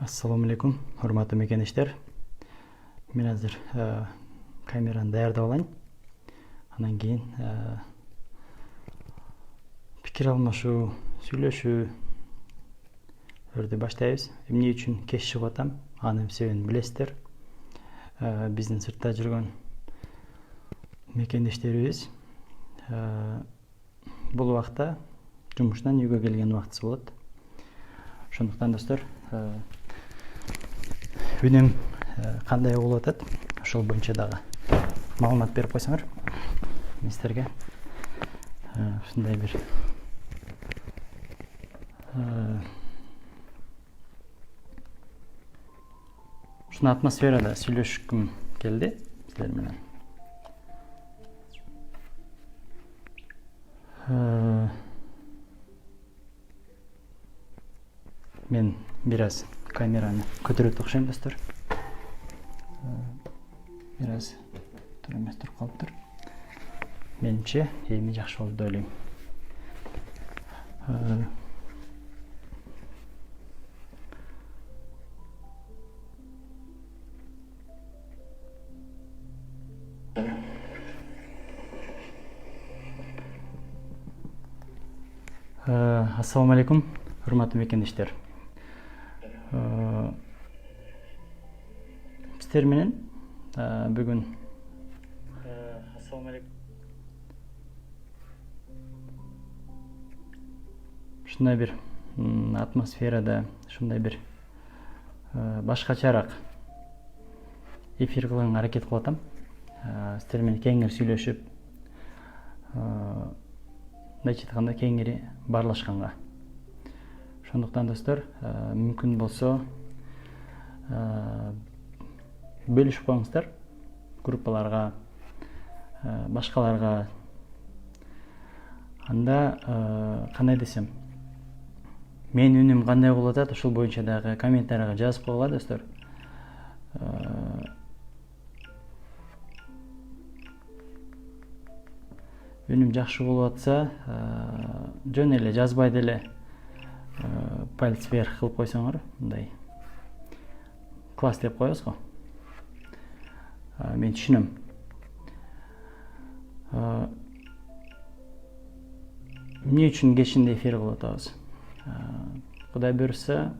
Assalamu alaikum, hurmatly mekendештер. Мен азыр камераны даярдап алайын. Анан кийин пикир алмашуу, сүйлөшүүдү баштайбыз. Эмне үчүн кеч чыгып атам? Анын себебин билесиздер. Биздин сыртта жүргөн мекендештерибиз бул убакта жумуштан үйгө келген убактысы болот. Ошондуктан достор, үнүм кандай болуп атат, ошол боюнча дагы маалымат берип койсоңор мен силерге. Ушундай бир ушундай атмосферада сүйлөшкүм келди силер менен. Мен бир аз камераны көтөрөт окшойм достор. Бир аз туура эмес туруп калыптыр. Менимче эми жакшы болду деп ойлойм. Ассаламу алейкум, урматтуу мекендештер. Сиздер менен бүгүн ассаламу алейкум. Ушундай бир атмосферада, ушундай бир башкачараак эфир кылганга аракет кылып атам. Сиздер менен кеңири сүйлөшүп, мындайча айтканда кеңири баарлашканга. Ошондуктан достор, мүмкүн болсо бөлүшүп коюңуздар группаларга, башкаларга. Анда кандай десем, менин үнүм кандай болуп атат, ошол боюнча дагы комментарийга жазып койгула достор. Үнүм жакшы болуп атса, жөн эле жазбай деле палец вверх кылып койсоңор, мындай класс деп коебуз го. Мен түшүнөм. Эмне үчүн кечинде эфир кылып атабыз? Кудай буйрса,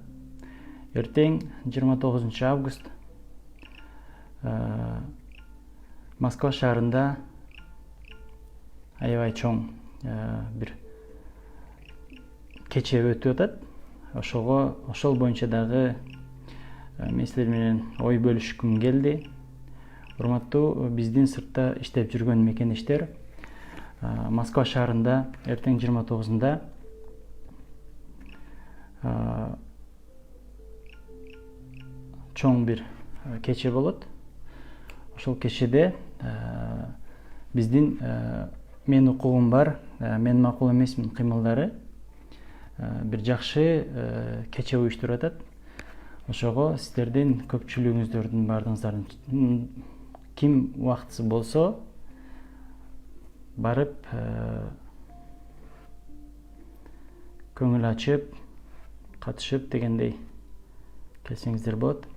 эртең 29 август Москва шаарында аябай чоң бир кече өтүп атат. Ошол боюнча дагы мен силер менен ой бөлүшкүм келди. Урматтуу биздин сыртта иштеп жүргөн мекендештер, Москва шаарында эртең 29-нда чоң бир кече болот. Ошол кечеде биздин мен укугум бар, мен макул эмесмин кыймылдары бир жакшы кече уюштуруп атат. Ошого сиздердин көпчүлүгүңүздөрдүн баардыгыңыздардын ким убактысы болсо барып көңүл ачып, катышып дегендей келсеңиздер болот.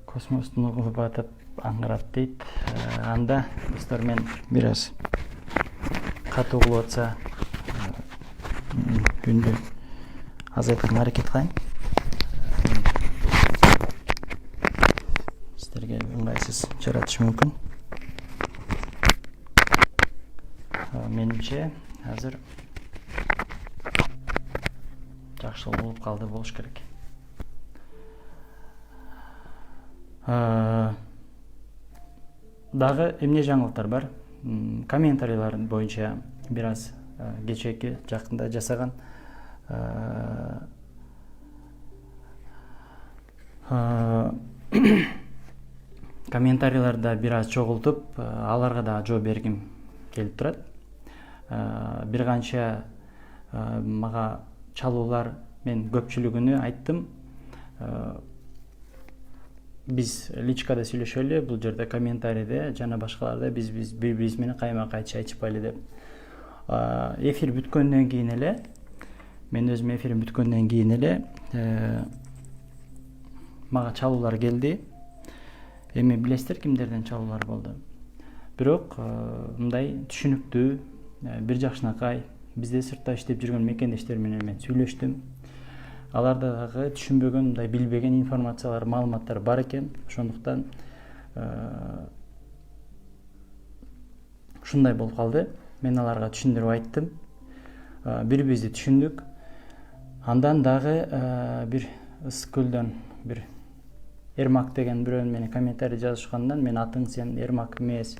Космостун угу батып аңгырап дейт. Анда достор, мен бир аз катуу кылып атса үндү азайтканга аракет кылайын. Сиздерге ыңгайсыз жаратышы мүмкүн. Менимче азыр жакшы болуп калды болуш керек. Дагы эмне жаңылыктар бар? Комментарийлар боюнча бир аз кечээки жакында жасаган комментарийларда бир аз чогултуп, аларга да жооп бергим келип турат. Бир канча мага чалуулар, мен көпчүлүгүнү айттым. биз личкада сүйлөшөлү, бул жерде комментарийде жана башкаларда биз бири бирибиз менен кайма кайчы айтышпайлы деп. Эфир бүткөндөн кийин эле, мен өзүм эфирим бүткөндөн кийин эле мага чалуулар келди. Эми билесиздер кимдерден чалуулар болду. Бирок мындай түшүнүктүү, бир жакшынакай бизде сыртта иштеп жүргөн мекендештер менен мен сүйлөштүм. Аларда дагы түшүнбөгөн, мындай билбеген информациялар, маалыматтар бар экен. Ошондуктан ушундай болуп калды. Мен аларга түшүндүрүп айттым. Бири-бирибизди түшүндүк. Андан дагы бир Ысык көлдөн бир Эрмак деген бирөө менен комментарий жазышкандан мен атың сен Эрмак эмес,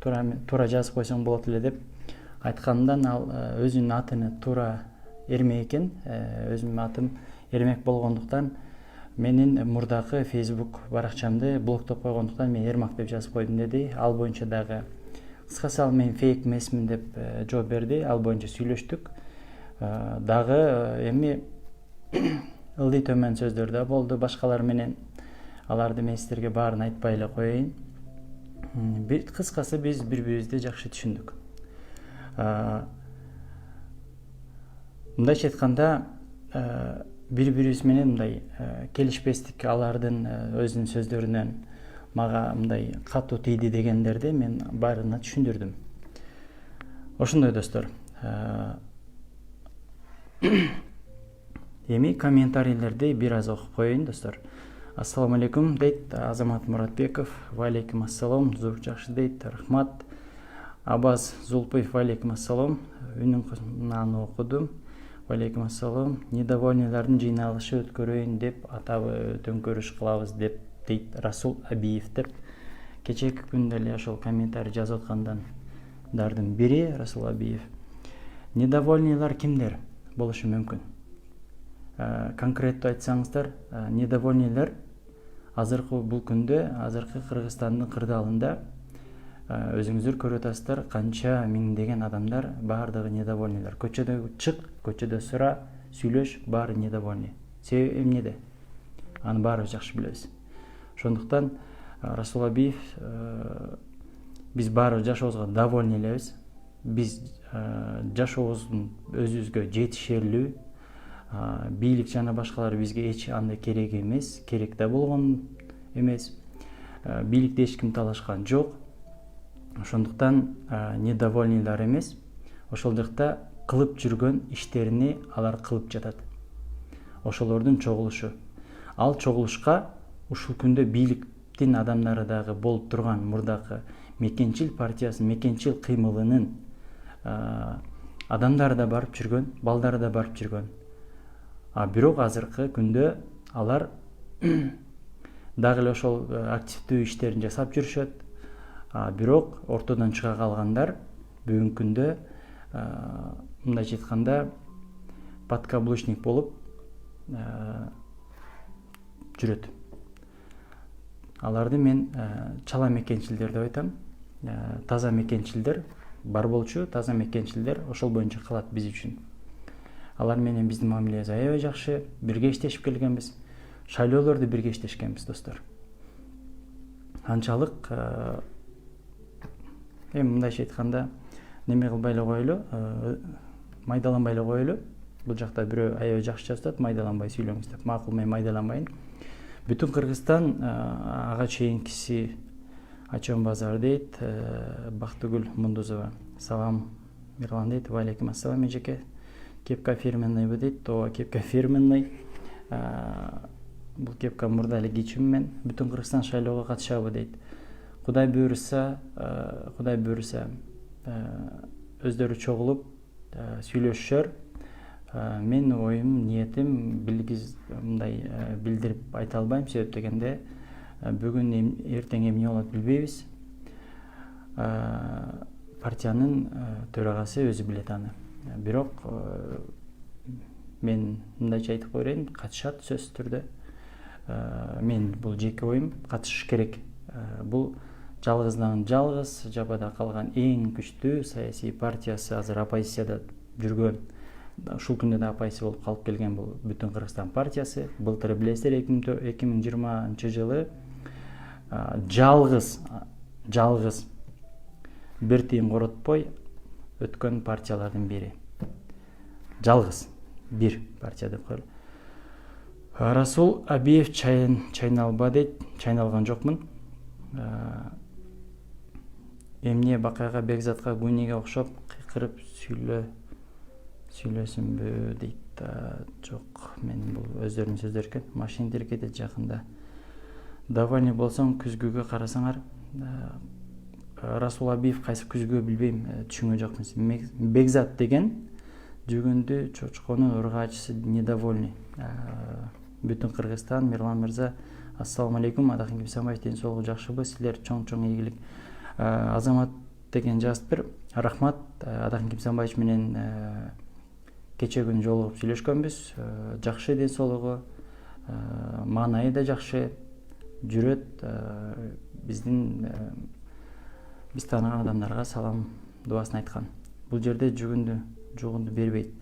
туура жазып койсоң болот эле деп айткандан ал өзүнүн атыны туура Эрмек экен. Өзүмдүн атым Эрмек болгондуктан менин мурдакы Facebook баракчамды блоктоп койгондуктан мен Эрмак деп жазып койдум деди. Ал боюнча дагы кыскасы ал мен фейк эмесмин деп жооп берди. Ал боюнча сүйлөштүк. Дагы эми ылдый төмөн сөздөр да болду башкалар менен. Аларды мен сиздерге баарын айтпай эле коеюн. Кыскасы биз бири-бирибизди жакшы түшүндүк. Мындайча айтканда, бири-бирибиз менен мындай келишпестик алардын өзүнүн сөздөрүнөн мага мындай катуу тийди дегендерди мен баарына түшүндүрдүм. Ошондой достор. Эми комментарийлерди бир аз окуп коеюн достор. Ассаламу алейкум дейт Азамат Муратбеков. Валейкум ассалам. Звук жакшы дейт. Рахмат. Абаз Зулпуев. Валейкум ассалам. Үнүн окудум. Валейкум ассалам. Недовольныйлардын жыйналышы өткөрөйүн деп атабы төңкөрүш кылабыз деп дейт Расул Абиев деп. Кечээки күндө эле ошол комментарий жазып аткандардын бири Расул Абиев. Недовольныйлар кимдер болушу мүмкүн? Конкреттүү айтсаңыздар, недовольныйлар азыркы бул күндө, азыркы Кыргызстандын кырдаалында өзүңүздөр көрүп атасыздар, канча миңдеген адамдар баардыгы недовольныйлар. Көчөдө чык, көчөдө сура, сүйлөш, баары недовольный. Себеби эмнеде? Аны баарыбыз жакшы билебиз. Ошондуктан Расул Абиев, биз баарыбыз жашообузга довольный элебиз. Биз жашообуздун өзүбүзгө жетишерлүү, бийлик жана башкалар бизге эч андай керек эмес, керек да болгон эмес. Бийликти эч ким талашкан жок. Ошондуктан недовольныйлар эмес, ошол жакта кылып жүргөн иштерини алар кылып жатат. Ошолордун чогулушу. Ал чогулушка ушул күндө бийликтин адамдары дагы болуп турган мурдакы мекенчил партиясынын мекенчил кыймылынын адамдары да барып жүргөн, балдары да барып жүргөн. Бирок азыркы күндө алар дагы эле ошол активдүү иштерин жасап жүрүшөт. Бирок ортодон чыга калгандар бүгүнкү күндө мындайча айтканда подкаблучник болуп жүрөт. Аларды мен чала мекенчилдер деп айтам. Таза мекенчилдер бар болчу, таза мекенчилдер ошол боюнча кылат биз үчүн. Алар менен биздин мамилебиз аябай жакшы, бирге иштешип келгенбиз. Шайлоолорду бирге иштешкенбиз достор. Анчалык эми мындайча айтканда неме кылбай эле коелу, майдаланбай эле коелу. Бул жакта бирөө аябай жакшы жазат, майдаланбай сүйлөңүз деп. Макул, мен майдаланбайын. Бүтүн Кыргызстан ага чейинкиси Ачон базар дейт. Бактыгүл Мундузова. Салам Мирлан дейт. Валейкум ассалам эжеке. Кепка фирменныйбы дейт. Ооба, кепка фирменный. Бул кепка мурда эле кийчүмүн. Бүтүн Кыргызстан шайлоого катышабы дейт. Кудай буйруса өздөрү чогулуп сүйлөшүшөр. Мен оюм, ниетим мындай билдирип айта албайм, себеп дегенде бүгүн эртең эмне болот билбейбиз. Партиянын төрагасы өзү билет аны. Бирок мен мындайча айтып коеюн, катышат сөзсүз түрдө. Мен бул жеке оюм, катышыш керек. Бул жалгыздан жалгыз жабада калган эң күчтүү саясий партиясы, азыр оппозицияда жүргөн, ушул күндө да оппозиция болуп калып келген бул Бүтүн Кыргызстан партиясы. Былтыр билесиздер 2020 жылы жалгыз бир тыйын коротпой өткөн партиялардын бири. Жалгыз бир партия деп коелу. Расул Абиев чайналба дейт. Чайналган жокмун. Эмне Бакайга, Бекзатка, Гуниге окшоп кыйкырып сүйлөсүмбү дейт. Жок, мен бул өздөрүнүн сөздөр экен. Машин тиркеде жакында. Довольный болсоң күзгүгө карасаңар. Расул Абиев кайсы күзгү билбейм, түшүнгөн жокмун. Бекзат деген жүгүндү чочконун ургаачысы недовольный. Бүтүн Кыргызстан, Мирлан мырза, ассаламу алейкум. Адакин Кимсанбаев, ден соолугу жакшыбы? Силер чоң ийгилик. Азамат деген жазыптыр. Рахмат. Адакин Кимсанбаевич менен кече күнү жолугуп сүйлөшкөнбүз. Жакшы ден соолугу, маанайы да жакшы, жүрөт. Биз тааныган адамдарга салам дубасын айткан. Бул жерде жугунду бербейт.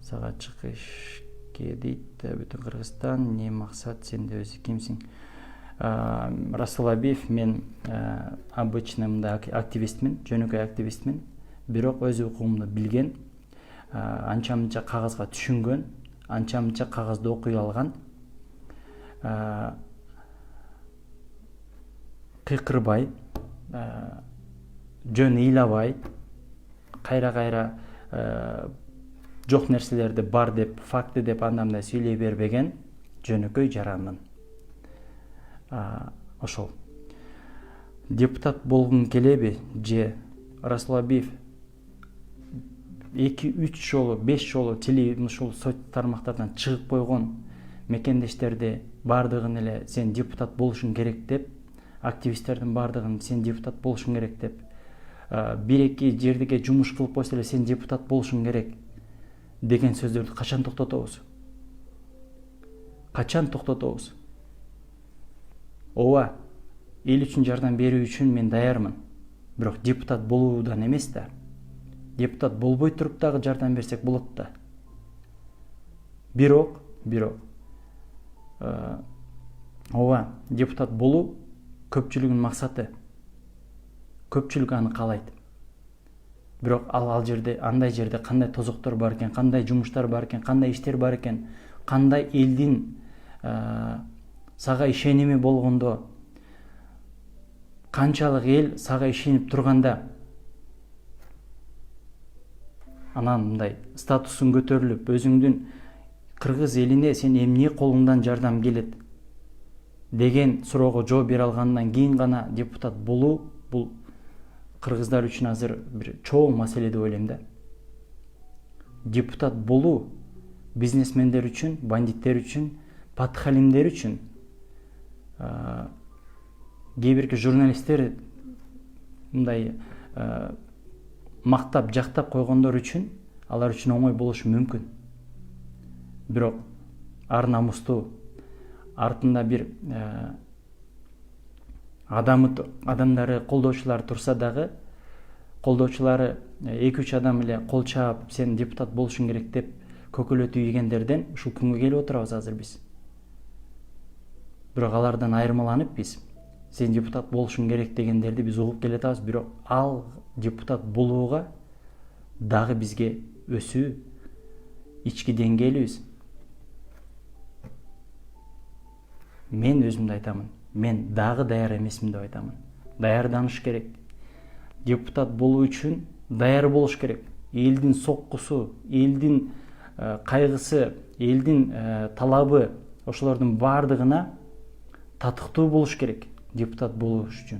Сага чыгышке дейт. Бүтүн Кыргызстан, не максат, сен де өзү кимсиң? Расул Абиев, мен обычный мындай активистмин, жөнөкөй активистмин. Бирок өз укугумду билген, анча-мынча кагазга түшүнгөн, анча-мынча кагазды окуй алган. Кыйкырбай, жөн ыйлабай, кайра жок нерселерди бар деп, факты деп андамдай сүйлөй бербеген жөнөкөй жаранмын. Ошол. Депутат болгун келеби же? Расул Абиев 2-3 жолу, 5 жолу ушул социалдык тармактардан чыгып койгон мекендештерди бардыгын эле сен депутат болушуң керек деп, активисттердин бардыгын сен депутат болушуң керек деп, 1-2 жердеге жумуш кылып койсо эле сен депутат болушуң керек деген сөздөрдү качан токтотобуз? Качан токтотобуз? Ооба, эл үчүн жардам берүү үчүн мен даярмын. Бирок депутат болуудан эмес да. Депутат болбой туруп дагы жардам берсек болот да. Бирок ооба, депутат болуу көпчүлүгүнүн максаты. Көпчүлүк аны каалайт. Бирок ал жерде, андай жерде кандай тозоктор бар экен, кандай жумуштар бар экен, кандай иштер бар экен, кандай элдин сага ишеними болгондо, канчалык эл сага ишенип турганда, анан мындай статусуң көтөрүлүп, өзүңдүн кыргыз элине сен эмне колуңдан жардам келет деген суроого жооп бере алгандан кийин гана депутат болуу, бул кыргыздар үчүн азыр бир чоң маселе деп ойлойм да. Депутат болуу бизнесмендер үчүн, бандиттер үчүн, подхалимдер үчүн, кээ бирки журналисттер мындай мактап, жактап койгондор үчүн, алар үчүн оңой болушу мүмкүн. Бирок ар намустуу, артында бир адамдары, колдоочулары турса дагы, колдоочулары 2-3 адам эле кол чаап, сен депутат болушуң керек деп көкөлөтүү ийгендерден ушул күнгө келип отурабыз азыр биз. Бирок алардан айырмаланып биз, сен депутат болушуң керек дегендерди биз угуп келатабыз. Бирок ал депутат болууга дагы бизге өсүү, ички деңгээлибиз. Мен өзүмдү айтамын. Мен дагы даяр эмесмин деп айтамын. Даярданыш керек. Депутат болуу үчүн даяр болуш керек. Элдин соккусу, элдин кайгысы, элдин талабы, ошолордун бардыгына татыктуу болуш керек депутат болуш үчүн.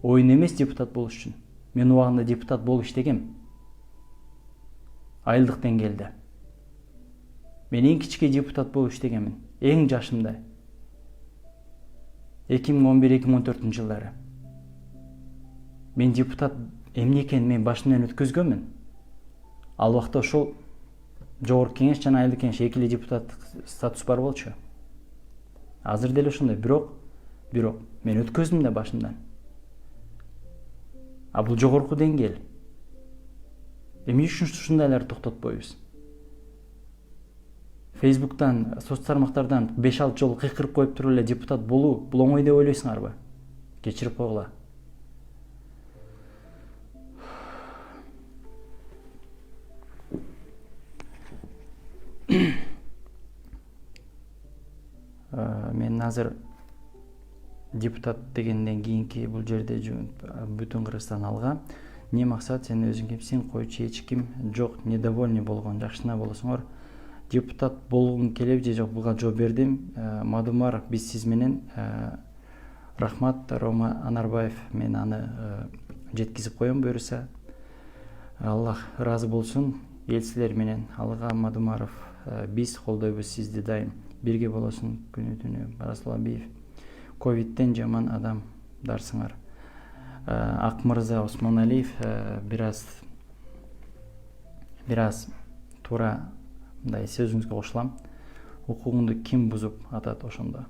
Оюн эмес депутат болуш үчүн. Мен убагында депутат болуп иштегем. Айылдык деңгээлде. Мен эң кичке депутат болуп иштегемин. Эң жашымда. 2011-2014 жылдары. Мен депутат эмне экенин мен башымдан өткөзгөнмүн. Ал убакта ошол жогорку кеңеш жана айылдык кеңеш экили депутат статус бар болчу. Азыр деле ошондой, бирок мен өткөздүм да башымдан. А бул жогорку деңгээл. Эмне үчүн ушундайларды токтотпойбуз? Фейсбуктан, соц тармактардан 5-6 жолу кыйкырып коюп туруп эле депутат болуу бул оңой деп ойлойсуңарбы? Кечирип койгула. Мен азыр депутат дегенден кийинки бул жерде бүтүн Кыргызстан алга не максат, сен өзүң кимсиң, койчу эч ким жок, недовольный болгон жакшына болосуңар. Депутат болгум келеби же жок, буга жооп бердим. Мадумаров, биз сиз менен рахмат. Рома Анарбаев, мен аны жеткизип коем буюрса. Аллах ыраазы болсун. Эл силер менен. Алга Мадумаров, биз колдойбуз сизди дайым. Бирге болосуң күнү түнү. Расул Абиев, ковидтен жаман адамдарсыңар. Акмырза Осмоналиев, бираз туура мындай сөзүңүзгө кошулам. Укугуңду ким бузуп атат ошондо?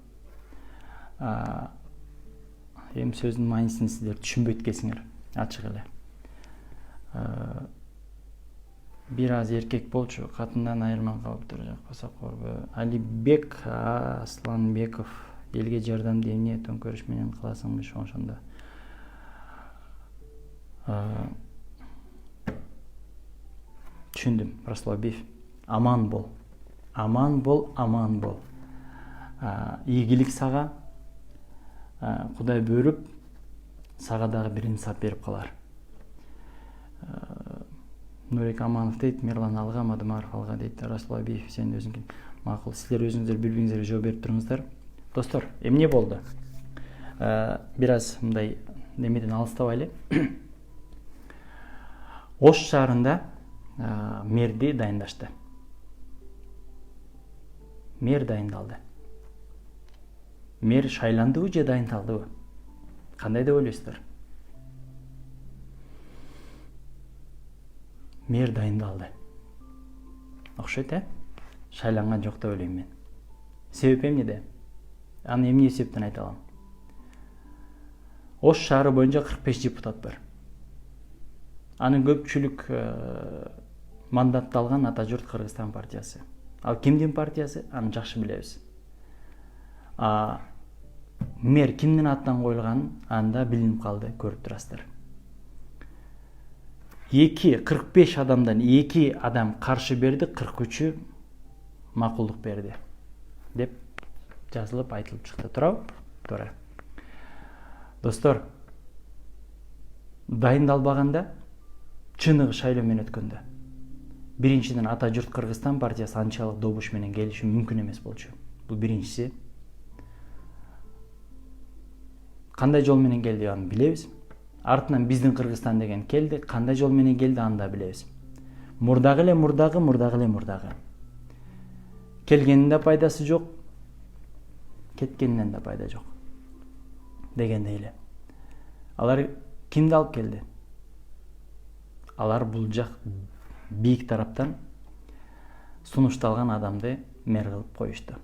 Эми сөздүн маанисин сиздер түшүнбөйт экенсиңер, ачык эле. Бир аз эркек болчу, катындан айырман калыптыр, жакпаса корбу. Алибек Асланбеков, элге жардамды эмне төңкөрүш менен кыласыңбы ошондо? Түшүндүм, Расул Абиев. Аман бол. Аман бол, аман бол. Ийгилик сага, Кудай бөлүп, сага дагы бир инсап берип калар. Нурек Аманов дейт, Мирлан алга, Мадумаров алга дейт. Расул Абиев, сен өзүң ким? Макул, силер өзүңүздөр бири-бириңизге жооп берип туруңуздар. Достор, эмне болду? Бир аз мындай немеден алыстабайлы. Ош шаарында мэрди дайындашты. Мэр дайындалды. Мэр шайландыбы же дайындалдыбы? Кандай деп ойлойсуздар? Мэр дайындалды. Окшойт, шайланган жок деп ойлойм мен. Себеп эмнеде? Аны эмне себептен айта алам? Ош шаары боюнча 45 депутат бар. Анын көпчүлүк мандатты алган Ата журт Кыргызстан партиясы. Ал кимдин партиясы? Аны жакшы билебиз. Мэр кимдин атынан коюлганын анда билинип калды, көрүп турасыздар. 45 адамдан 2 адам каршы берди, 43-ü макулдук берди деп жазылып айтылып чыкты. Туура. Достор, дайындалбаганда чыныгы шайлоо менен өткөндө биринчиден Ата журт Кыргызстан партиясы анчалык добуш менен келиши мүмкүн эмес болчу. Бул биринчиси. Кандай жол менен келди аны билебиз. Артынан биздин Кыргызстан деген келди. Кандай жол менен келди аны да билебиз. Мурдагы эле. Келгенин да пайдасы жок, кеткенинен да пайда жок. Дегендей эле. Алар кимди алып келди? Алар бул жак бийик тараптан сунушталган адамды мэр кылып коюшту.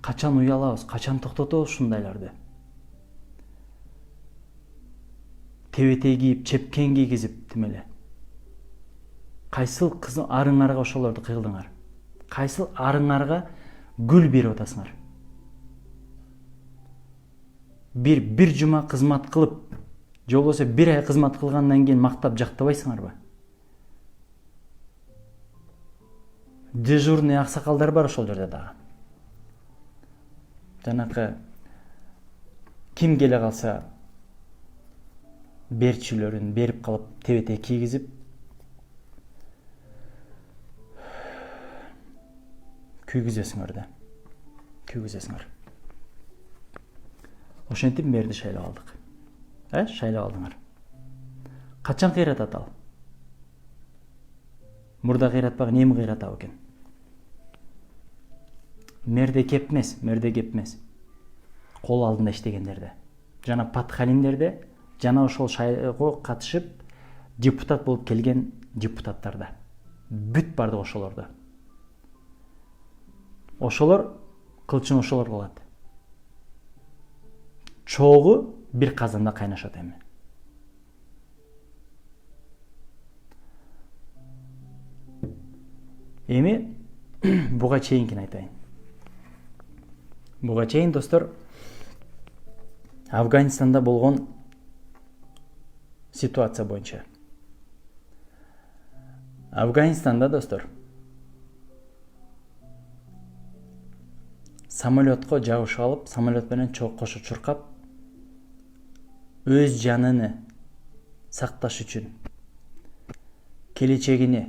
Качан уялабыз, качан токтотобуз ушундайларды? Тебетей кийип, чепкен кийгизип тимеле. Кайсыл арыңарга ошолорду кыйылдыңар? Кайсыл арыңарга гүл берип атасыңар? Бир жума кызмат кылып, же болбосо бир ай кызмат кылгандан кийин мактап жактабайсыңарбы? Дежурный аксакалдар бар ошол жерде дагы. Жанакы ким келе калса берчүлөрүн берип калып, тебете кийгизип, күйгүзөсүңөр да. Ошентип мэрди шайлап алдык. Шайлап алдыңар. Качан кыйратат ал? Мурда кыйратпаган эми кыйратабы экен? Мэрде кеп эмес. Кол алдында иштегендерде. Жана Патхалиндерде, жана ошол шайлоого катышып депутат болуп келген депутаттарда. Бүт бардык ошолордо. Ошолор кылчын ошолор кылат. Чогу бир казанда кайнашат эми. Эми буга чейинкini айтайын. Буга чейин достор Афганистанда болгон ситуация боюнча. Афганистанда достор самолетко жабышып алып, самолет менен кошо чуркап, өз жаныны сакташ үчүн, келечегини,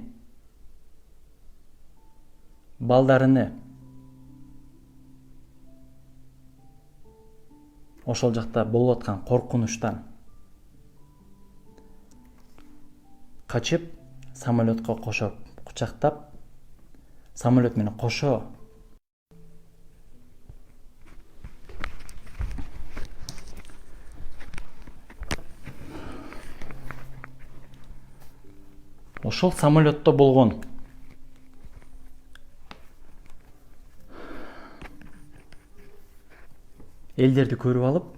балдарыны ошол жакта болуп аткан коркунучтан качып, самолетко кошо кучактап, самолет менен кошо ошол самолетто болгон элдерди көрүп алып,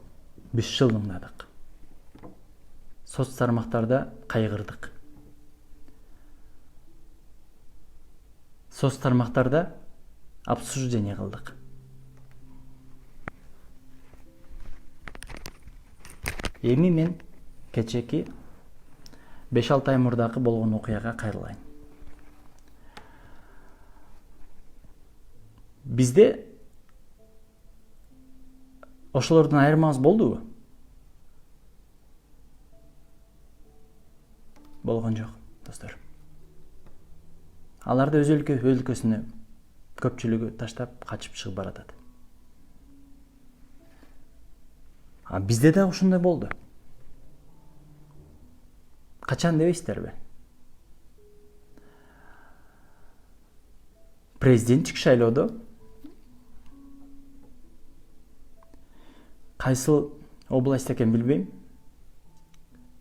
биз шылыңдадык. Соц тармактарда кайгырдык. Соц тармактарда обсуждение кылдык. Эми мен кечеки 5-6 ай мурдагы болгон окуяга кайрылайын. Бизде ошолордун айырмасы болдубу? Болгон жок, достор. Аларды өз өлкөсүнө көпчүлүгү таштап качып чыгып баратат. А бизде да ушундай болду. Качан дебейсиздерби? Президенттик шайлоодо кайсыл область экен билбейм,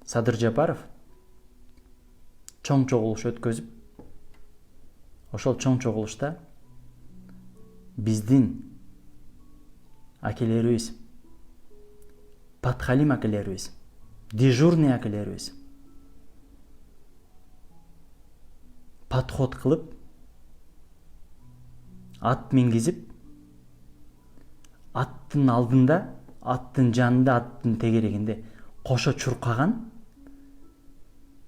Садыр Жапаров чоң чогулуш өткөзүп, ошол чоң чогулушта биздин акелерибиз, Патхалим акелерибиз, дежурный акелерибиз подход кылып, ат мингизип, аттын алдында, аттын жанында, аттын тегерегинде кошо чуркаган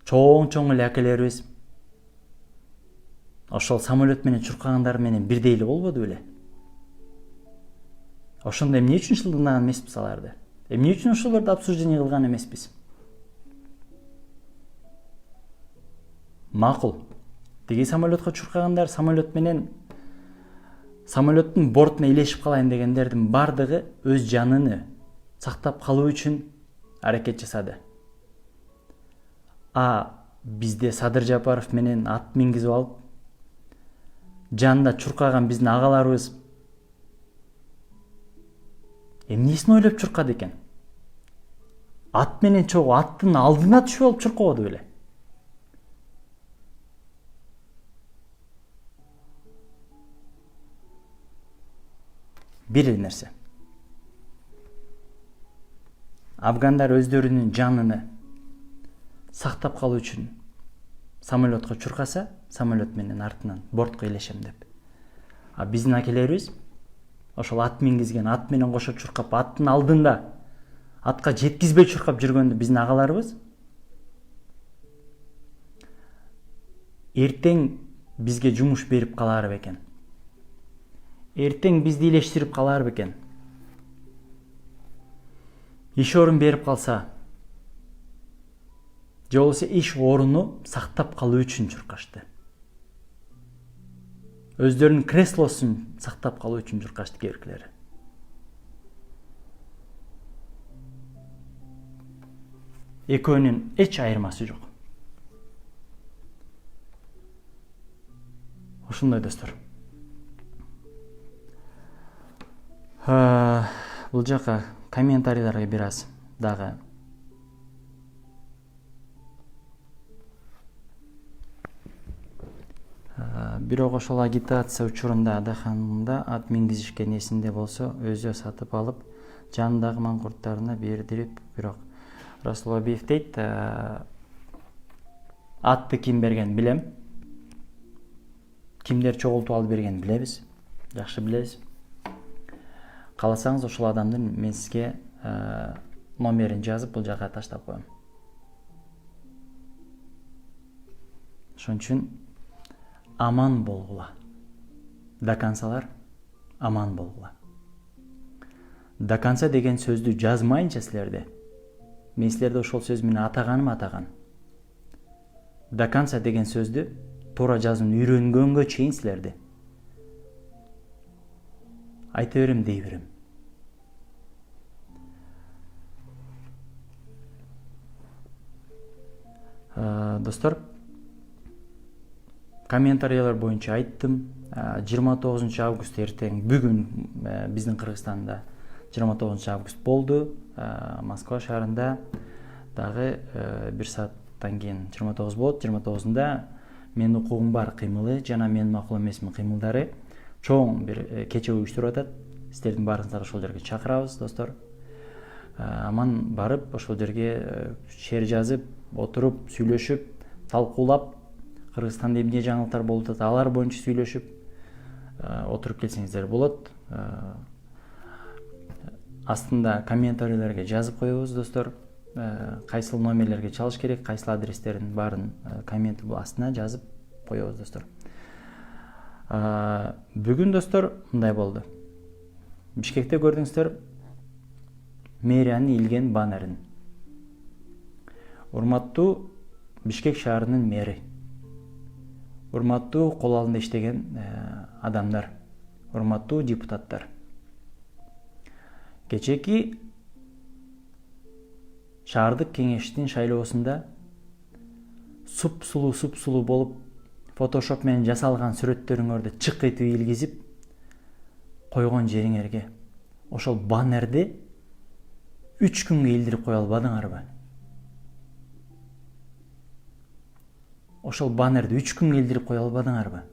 чоң эле акелерибиз ошол самолет менен чуркагандар менен бирдей эле болбоду беле? Ошондо эмне үчүн шылдыңдаган эмеспиз аларды? Эмне үчүн ошолорду обсуждение кылган эмеспиз? Макул. Деги самолетко чуркагандар, самолет менен самолеттун бортуна илешип калайын дегендердин бардыгы өз жаныны сактап калуу үчүн аракет жасады. А бизде Садыр Жапаров менен ат мингизип алып, жанында чуркаган биздин агаларыбыз эмнесин ойлоп чуркады экен? Ат менен чогуу аттын алдына түшүп алып чуркабады беле? Бир эле нерсе. Афгандар өздөрүнүн жаныны сактап калуу үчүн самолетко чуркаса, самолет менен артынан бортко илешем деп. А биздин акелерибиз ошол ат мингизген, ат менен кошо чуркап, аттын алдында атка жеткизбей чуркап жүргөндө биздин агаларыбыз эртең бизге жумуш берип калар бекен. Эртең бизди илештирип калар бекен. Иш орун берип калса, же болбосо иш оруну сактап калуу үчүн чуркашты. Өздөрүнүн креслосун сактап калуу үчүн чуркашты кээбиркилери. Экөөнүн эч айырмасы жок. Ушундай достор. Бул жака комментарийлерге бир аз дагы бирок ошол агитация учурунда адаханында ат мингизишкен эсинде болсо, өзү сатып алып жанындагы маңкурттарына бердирип, бирок Расул Абиев дейт, атты ким берген билем. кимдер чогултуп алып бергенин билебиз, жакшы билебиз. Кааласаңыз ошол адамдын мен сизге номерин жазып бул жака таштап коем. Ошон үчүн аман болгула. До концалар аман болгула. До конца деген сөздү жазмайынча силерде, мен силерди ошол сөз менен атаган. До конца деген сөздү туура жазууну үйрөнгөнгө чейин силерди айта берем, дей берем. Достор, комментарийлер боюнча айттым. 29 август эртең, бүгүн биздин Кыргызстанда 29 август болду. Москва шаарында дагы 1 сааттан кийин 29 болот. 29-да менин укугум бар кыймылы жана менин макул эмесмин кыймылдары чоң бир кече уюштуруп атат. Сиздердин баарыңыздарды ошол жерге чакырабыз, достор. Аман барып ошол жерге шер жазып, отуруп, сүйлөшүп, талкуулап, Кыргызстанда эмне жаңылыктар болуп атат, алар боюнча сүйлөшүп отуруп келсеңиздер болот. Астында комментарийлерге жазып коебуз, достор. Кайсыл номерлерге чалыш керек, кайсыл адрестерин баарын коммент астына жазып коебуз, достор. Бүгүн, достор, мындай болду. Бишкекте көрдүңүздөр мэриянын илген баннерин. Урматтуу Бишкек шаарынын мэри, урматтуу кол алдында иштеген адамдар, урматтуу депутаттар. Кечеки шаардык кеңештин шайлоосунда суп-сулуу болуп, фотошоп менен жасалган сүрөттөрүңөрдү чык этип ийилгизип койгон жериңерге ошол баннерди 3 күнгө илдирип кое албадыңарбы? Ошол баннерди 3 күнгө илдирип кое албадыңарбы?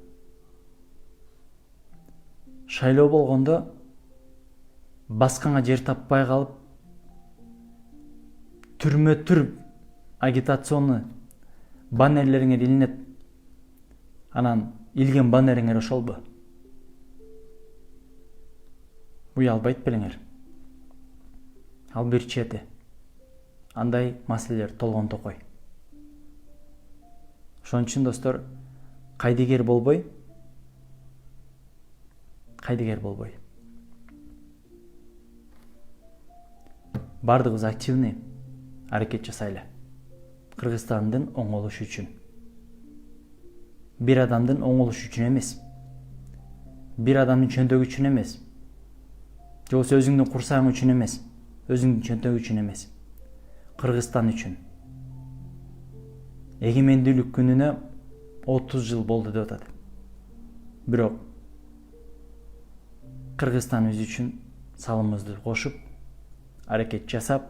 Шайлоо болгондо басканга жер таппай калып, түрмө-түр агитационный баннерлериңер илинет. Анан илген баннериңер ошолбу? Уялбайт белеңер. Ал бир чети. Андай маселелер толгон токой. Ошон үчүн, достор, кайдыгер болбой. Бардыгыбыз активный аракет жасайлы. Кыргызстандын оңолушу үчүн. Бир адамдын оңолушу үчүн эмес. Бир адамдын чөнтөгү үчүн эмес. Же өзүңдүн курсагың үчүн эмес. Өзүңдүн чөнтөгү үчүн эмес. Кыргызстан үчүн. Эгемендүүлүк күнүнө 30 жыл болду деп атат. Бирок Кыргызстаныбыз үчүн салымыбызды кошуп, аракет жасап,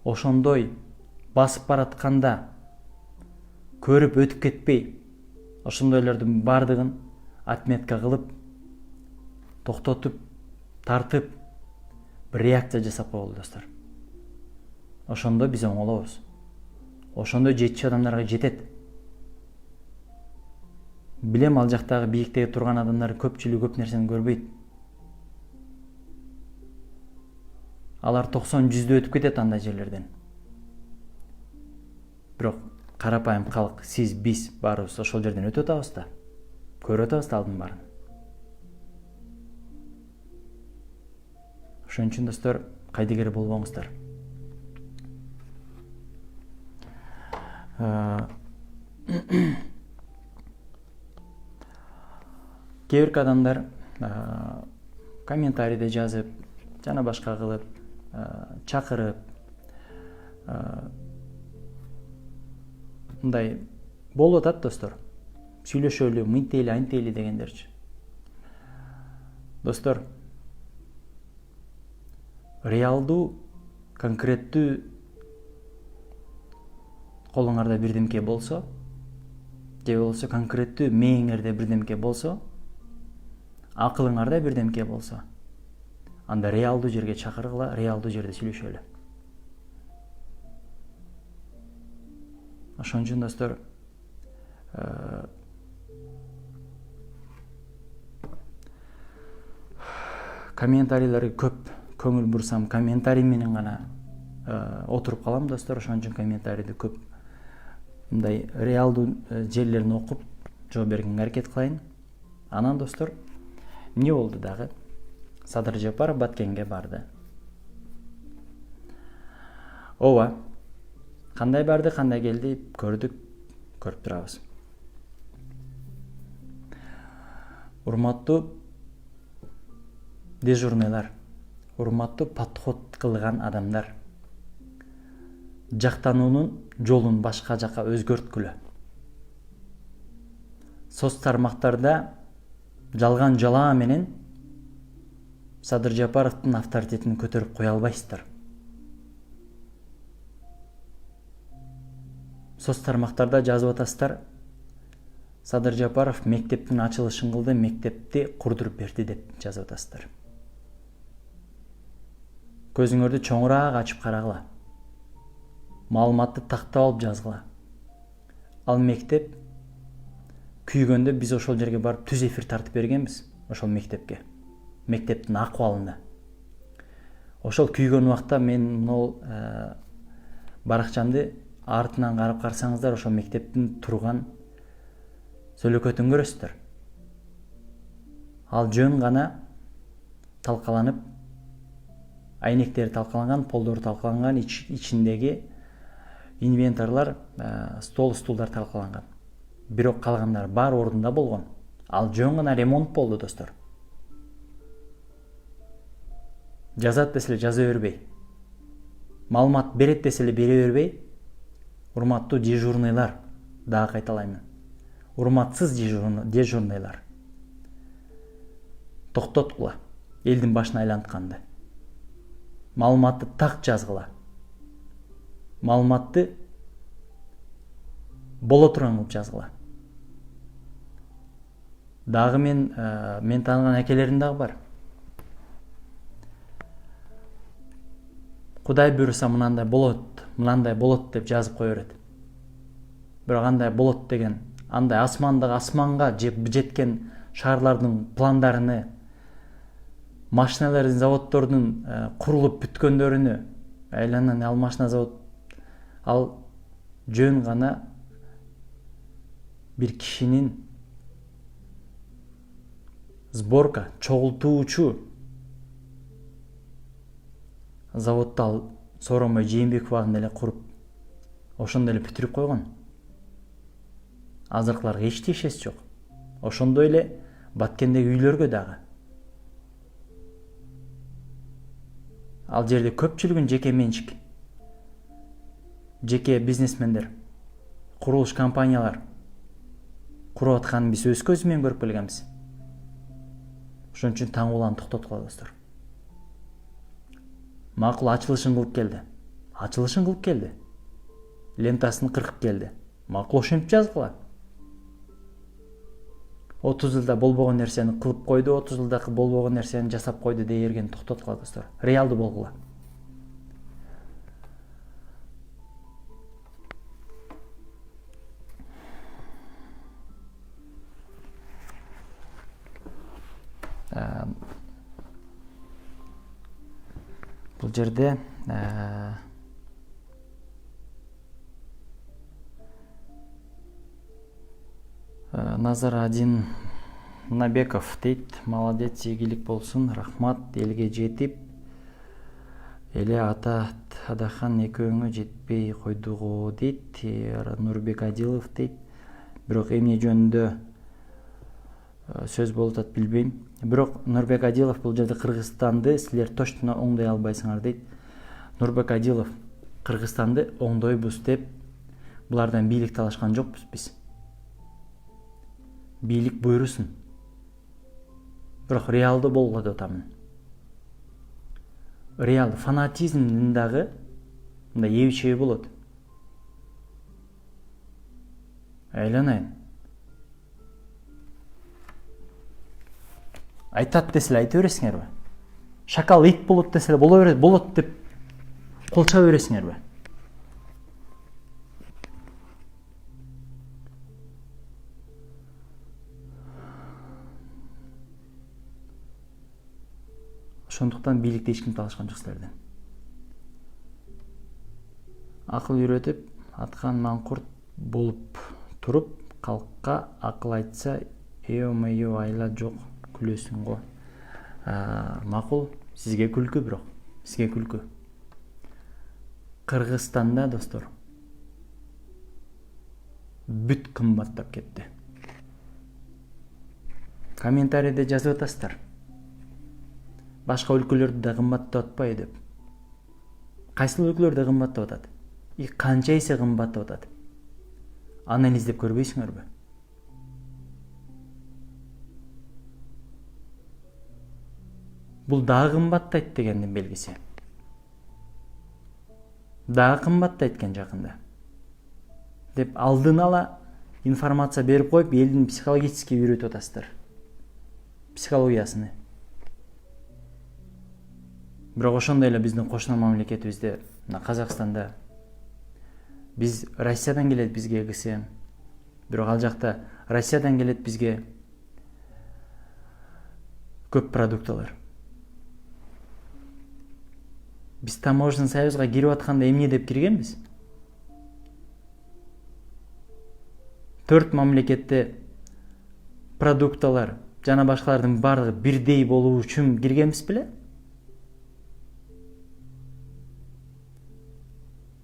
ошондой басып баратканда көрүп өтүп кетпей, ошондойлордун бардыгын отметка кылып, токтотуп, тартып, бир реакция жасап коелу, достор. Ошондо биз оңолобуз. Ошондо жетчү адамдарга жетет. Билем, ал жактагы бийиктеги турган адамдар көпчүлүгү көп нерсени көрбөйт. Алар 90-100дө өтүп кетет андай жерлерден. Бирок карапайым калк, сиз, биз баарыбыз ошол жерден өтүп атабыз да, көрүп атабыз да алдын баарын. Ошон үчүн, достор, кайдыгер болбоңуздар. Кээ бир адамдар комментарийде жазып, жана башка кылып, чакырып, мындай болуп атат, достор. Сүйлөшөлү, мынтейли, антейли дегендерчи. Достор, реалдуу, конкреттүү колуңарда бирдемке болсо, же болсо конкреттүү мээңерде бирдемке болсо, акылыңарда бирдемке болсо, анда реалдуу жерге чакыргыла, реалдуу жерде сүйлөшөлү. Ошон үчүн, достор, комментарийлерге көп көңүл бурсам, комментарий менен гана отуруп калам достор. Ошон үчүн комментарийди көп мындай реалдуу жерлерин окуп жооп бергенге аракет кылайын. Анан достор, эмне болду дагы? Садыр Жапаров Баткенге барды. Ооба. Кандай барды, кандай келди көрдүк, көрүп турабыз. Урматтуу дежурныйлар, урматтуу подход кылган адамдар, жактануунун жолун башка жака өзгөрткүлө. Соц тармактарда жалган жалаа менен Садыр Жапаровдун авторитетин көтөрүп кое албайсыздар. Соц тармактарда жазып атасыздар, Садыр Жапаров мектептин ачылышын кылды, мектепти курдуруп берди деп жазып атасыздар. Көзүңөрдү чоңураак ачып карагыла. Маалыматты тактап алып жазгыла. Ал мектеп күйгөндө биз ошол жерге барып түз эфир тартып бергенбиз, ошол мектепке. Мектептин акыбалында. Ошол күйгөн убакта мен могул баракчамды артынан карап карасаңыздар, ошол мектептин турган сөөлөкөтүн көрөсүздөр. Ал жөн гана талкаланып, айнектери талкаланган, полдору талкаланган, ичиндеги инвентарлар, стол, стулдар талкаланган. Бирок калгандар бар ордунда болгон. Ал жөн гана ремонт болду достор. Жазат десе эле жаза бербей, маалымат берет десе эле бере бербей, урматтуу дежурныйлар, дагы кайталайм, урматсыз дежурныйлар, токтоткула элдин башын айлантканды. Маалыматты так жазгыла. Маалыматты боло турган кылып жазгыла. Дагы мен тааныган акелерим дагы бар. Кудай буйруса мынандай болот деп жазып кое берет. Бирок андай болот деген, андай асманга жеткен шаарлардын пландарыны, машиналардын, заводдордун курулуп бүткөндөрүнү, айланан ал машина завод, ал жөн гана бир кишинин сборка, чогултуучу заводду ал Сооронбай Жээнбеков абагында эле куруп, ошондо эле бүтүрүп койгон. Азыркыларга эч тиешеси жок. Ошондой эле Баткендеги үйлөргө дагы. Ал жерде көпчүлүгүн жеке менчик, жеке бизнесмендер, курулуш компаниялар куруп атканын биз өз көзү менен көрүп келгенбиз. Ошон үчүн таң улан токтоткула достор. Макул ачылышын кылып келди. Лентасын кыркып келди. Макул ошентип жазгыла. 30 жылда болбогон нерсени кылып койду, 30 жылда болбогон нерсени жасап койду дегенге токтоткула достор. Реалдуу болгула. Бул жерде Назар Один Набеков дейт, молодец, ийгилик болсун, рахмат, элге жетип эле Адахан экөөңө жетпей койдуго дейт. Нурбек Адилов дейт. Бирок эмне жөнүндө сөз болуп атат билбейм. Бирок Нурбек Адилов бул жерде Кыргызстанды силер точно оңдой албайсыңар дейт. Нурбек Адилов, Кыргызстанды оңдойбуз деп булардан бийлик талашкан жокпуз биз. Бийлик буйрусун. Бирок реалдуу болгула деп атамын. Реал фанатизмдин дагы мындай эбичеби болот. Айланайын. Айтат десе эле айта бересиңерби? Шакал ит болот десе эле болот деп кол чаба бересиңерби? Ошондуктан бийликти эч ким талашкан жок силерден. Акыл үйрөтүп, аткан маңкурт болуп туруп, калкка акыл айтса, эё-меё айла жок, күлөсүң го. Макул, сизге күлкү, бирок сизге күлкү. Кыргызстанда, достор, бүт кымбаттап кетти. Комментарийде жазып атасыздар. Башка өлкөлөрдө да кымбаттап атпайбы деп. Кайсыл өлкөлөрдө кымбаттап атат? И канча эсе кымбаттап атат? Анализдеп көрбөйсүңөрбү? Бул дагы кымбаттайт дегендин белгиси. Дагы кымбаттайт экен жакында. Деп алдын ала информация берип коюп, элдин психологически үйрөтүп атасыздар. Психологиясыны. Бирок ошондой эле биздин кошуна мамлекетибизде, Казакстанда, биз Россиядан келет бизге ГСМ. Бирок ал жакта Россиядан келет бизге көп продукталар. Биз таможенный союзга кирип атканда эмне деп киргенбиз? 4 мамлекетте продукталар жана башкалардын бардыгы бирдей болуу үчүн киргенбиз беле?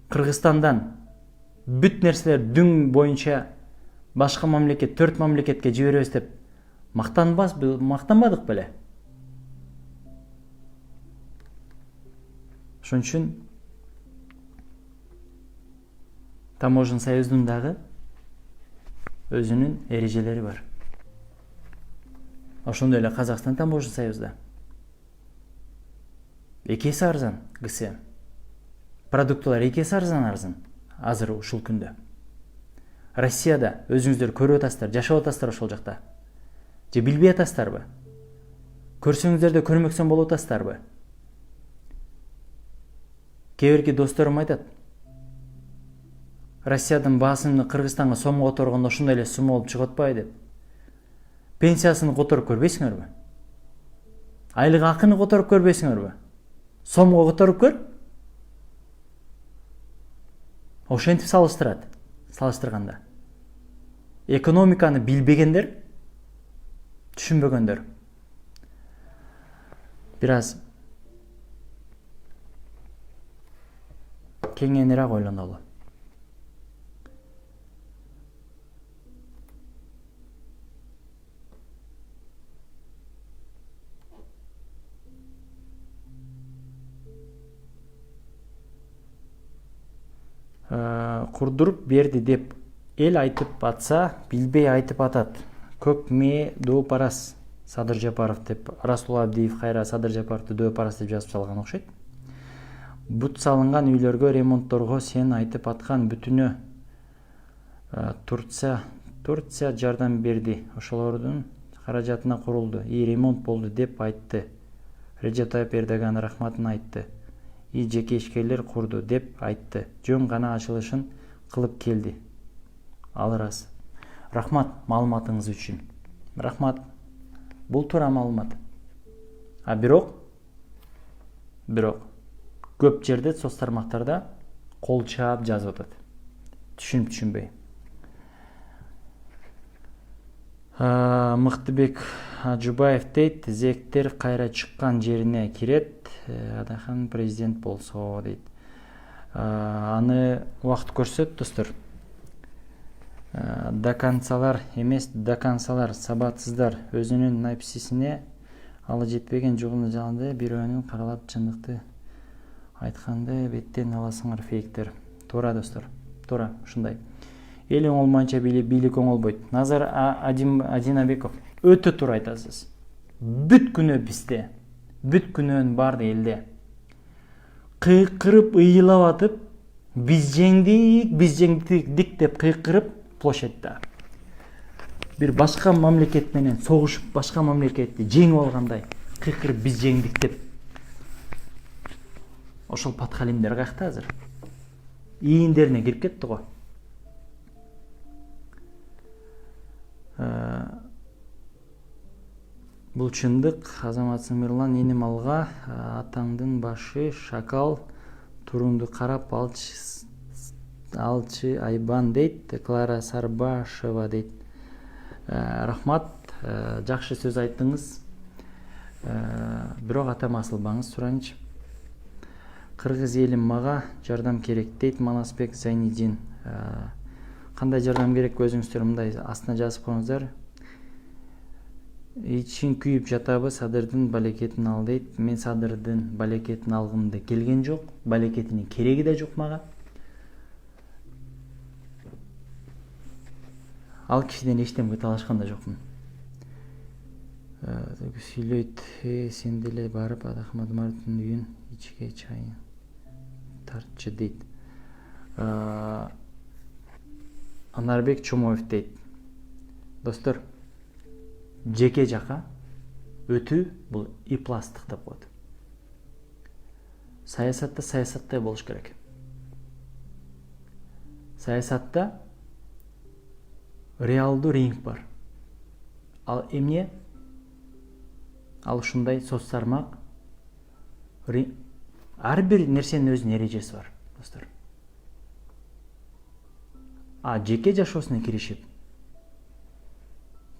Кыргызстандан бүт нерселер дүң боюнча башка мамлекет, 4 мамлекетке жиберебиз деп мактанбадык беле? Ошон үчүн таможенный союздун дагы өзүнүн эрежелери бар. Ошондой эле Казакстан таможенный союзда. Эки эсе арзан ГСМ. Продукталар эки эсе арзан азыр ушул күндө. Россияда өзүңүздөр көрүп атасыздар, жашап атасыздар ошол жакта. Же билбей атасыздарбы? Көрсөңүздөр да көрмөксөн болуп атасыздарбы? Кээ-бирки досторум айтат. Россиядын баасыны Кыргызстанга сомго которгондо ошондой эле сумма болуп чыгып атпайбы деп. Пенсиясын которуп көрбөйсүңөрбү? Айлык акыны которуп көрбөйсүңөрбү? Сомго которуп көр. Ошентип салыштырганда. Экономиканы билбегендер, түшүнбөгөндөр. Бир аз кеңенирээк ойлонолу. Курдуруп берди деп эл айтып атса, билбей айтып атат. Көк мээ дөө парас Садыр Жапаров деп, Расул Абдиев кайра Садыр Жапаровду дөө парас деп жазып салган окшойт. Бут салынган үйлөргө, ремонтторго сен айтып аткан бүтүнө Турция жардам берди. Ошолордун каражатына курулду. Ремонт болду деп айтты. Режеп Тайып Эрдоган рахматын айтты. Жеке ишкерлер курду деп айтты. Жөн гана ачылышын кылып келди. Ал рас. Рахмат маалыматыңыз үчүн. Рахмат. Бул туура маалымат. Бирок көп жерде соц тармактарда кол чаап жазып атат. Түшүнбөй. Мыктыбек Ажубаев дейт, зектер кайра чыккан жерине кирет, адахан президент болсо дейт. Аны убакыт көрсөт, достор. Дакансалар эмес, дакансалар сабатсыздар өзүнүн написисине алы жетпеген жолун жаланды, бирөөнүн каралап чындыкты айтканды беттен аласыңар фейктер. Туура, достор. Туура, ушундай. Элиң олмайынча бийлик оңолбойт. Назар Адинабеков өтө туура айтасыз. Бүт күнөө бизде, бүт күнөөнүн баары элде. Кыйкырып, ыйылап атып, биз жеңдик деп кыйкырып площадьда. Бир башка мамлекет менен согушуп, башка мамлекетти жеңип алгандай кыйкырып биз жеңдик деп. Ошол патхалимдер каякта азыр? Ийиндерине кирип кетти го. Бул чындык. Азамат Сымырлан, эним алга, атаңдын башы шакал, турунду карап алчы айбан дейт. Клара Сарбашева дейт. Рахмат, жакшы сөз айттыңыз. Бирок атама асылбаңыз сурайынчы. Кыргыз элим мага жардам керек дейт Манасбек Зайнидин. Кандай жардам керек өзүңүздөр мындай астына жазып коюңуздар. Ичин күйүп жатабы, Садырдын балекетин ал дейт. Мен Садырдын балекетин алгымды келген жок, балекетинин кереги да жок мага. Ал кишиден эчтеме талашкан да жокмун. Сүйлөйт, сен деле барып Ахмадмардын үйүн ичке чайын тартчы дейт. Анарбек Чомоев дейт. Достор, жеке жака өтүү бул ипластык деп коет. Саясатта саясаттай болуш керек. Саясатта реалдуу ринг бар. Ал эмне? Ал ушундай соц сармак. Ар бир нерсенин өзүнүн эрежеси бар, достор. Жеке жашоосуна киришип,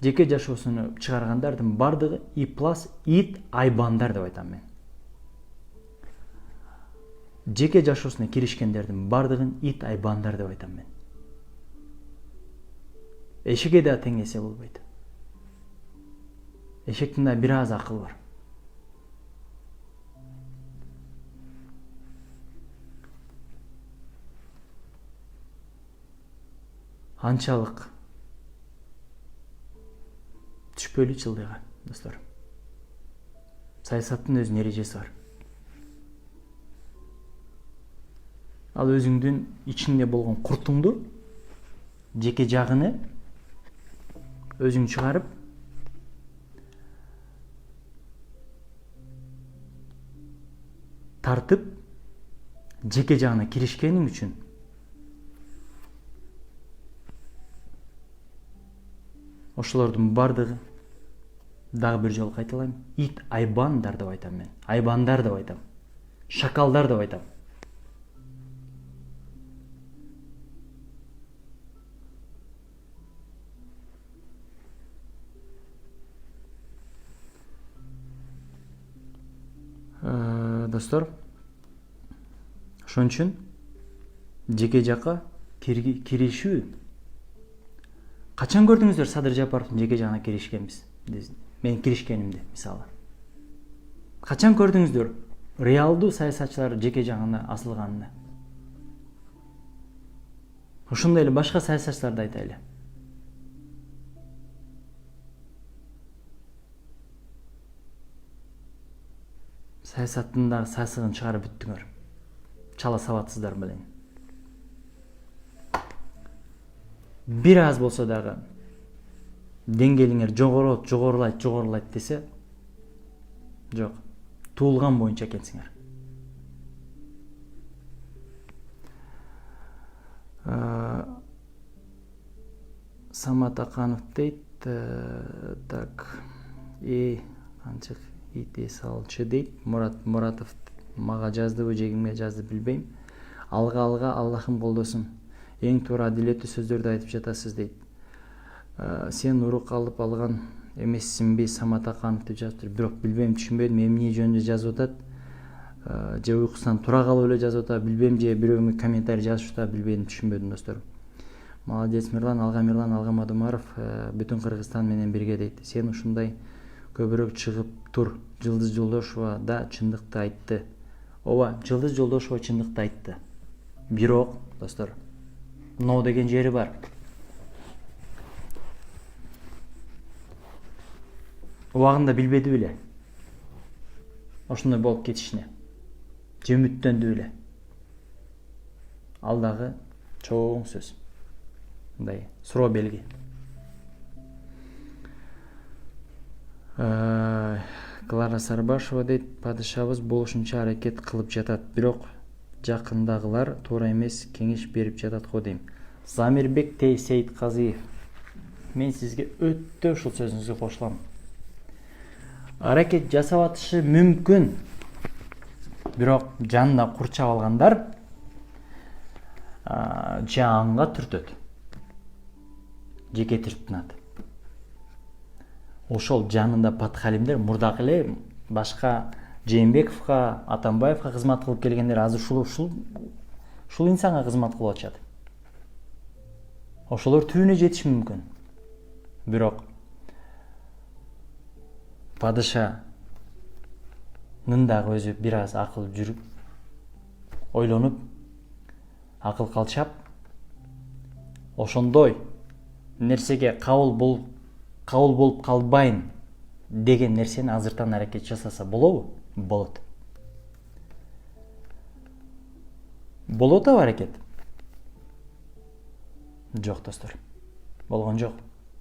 жеке жашоосуну чыгаргандардын бардыгы иплас, ит, айбандар деп айтам мен. Жеке жашоосуна киришкендердин бардыгын ит, айбандар деп айтам мен. Эшикке да тең эсе болбойт. Эшектин да бир аз акыл бар. Анчалык түшпөлү чылдыйга, достор. Саясаттын өзүнүн эрежеси бар. Ал өзүңдүн ичинде болгон куртуңду, жеке жагыны өзүң чыгарып, тартып, жеке жагына киришкениң үчүн ошолордун бардыгы, дагы бир жолу кайталайм, ит, айбандар деп айтам мен. Айбандар деп айтам. Шакалдар деп айтам. Достор, ошон үчүн жеке жакка киришүү. Качан көрдүңүздөр Садыр Жапаровдун жеке жагына киришкенбиз? Мен киришкенимди, мисалы. Качан көрдүңүздөр реалдуу саясатчылар жеке жагына асылганын? Ошондой эле башка саясатчыларды айтайлы. Саясаттын дагы сасыгын чыгарып бүттүңөр. Чала сабатсыздар менен. Бир аз болсо дагы деңгээлиңер жогорулайт десе, жок. Туулган боюнча экенсиңер. Самат Аканов дейт, так, канчык ити салчы дейт. Муратов мага жаздыбы, жегимге жазды билбейм. Алга Аллахым колдосун. Эң туура адилеттүү сөздөрдү айтып жатасыз дейт. Сен урук алып алган эмессиңби, Самат Аканов деп жазыптыр. Бирок билбейм, түшүнбөдүм, эмне жөнүндө жазып атат. Же уйкусунан тура калып эле жазып атат, билбейм, же бирөөгө комментарий жазып атат, билбейм, түшүнбөдүм, достор. Молодец Мирлан, алга Мадумаров, бүтүн Кыргызстан менен бирге дейт. Сен ушундай көбүрөөк чыгып тур. Жылдыз Жолдошова да чындыкты айтты. Ооба, Жылдыз Жолдошова чындыкты айтты. Бирок, достор, но деген жери бар. Убагында билбеди беле. Ошондой болуп кетишине. Же үмүттөндү беле. Ал дагы чоң сөз. Мындай суроо белги. Клара Сарбашева дейт, падышабыз болушунча аракет кылып жатат, бирок жакындагылар туура эмес кеңеш берип жатат го дейм. Замирбек Сейитказиев, мен сизге өтө ушул сөзүңүзгө кошулам. аракет жасап атышы мүмкүн. Бирок жанына курчап алгандар жанга түртөт. Жеке түртүнат. Ошол жанында подхалимдер мурдакы эле башка Жээнбековго, Атамбаевго кызмат кылып келгендер азыр ушул инсанга кызмат кылып атышат. Ошолор түбүнө жетиши мүмкүн. Бирок падышанын дагы өзү бир аз акыл жүрүп, ойлонуп, акыл калчап, ошондой нерсеге кабыл болуп калбайын деген нерсени азыртан аракет жасаса болобу? Болот. Болотабы аракет? Жок, достор. Болгон жок.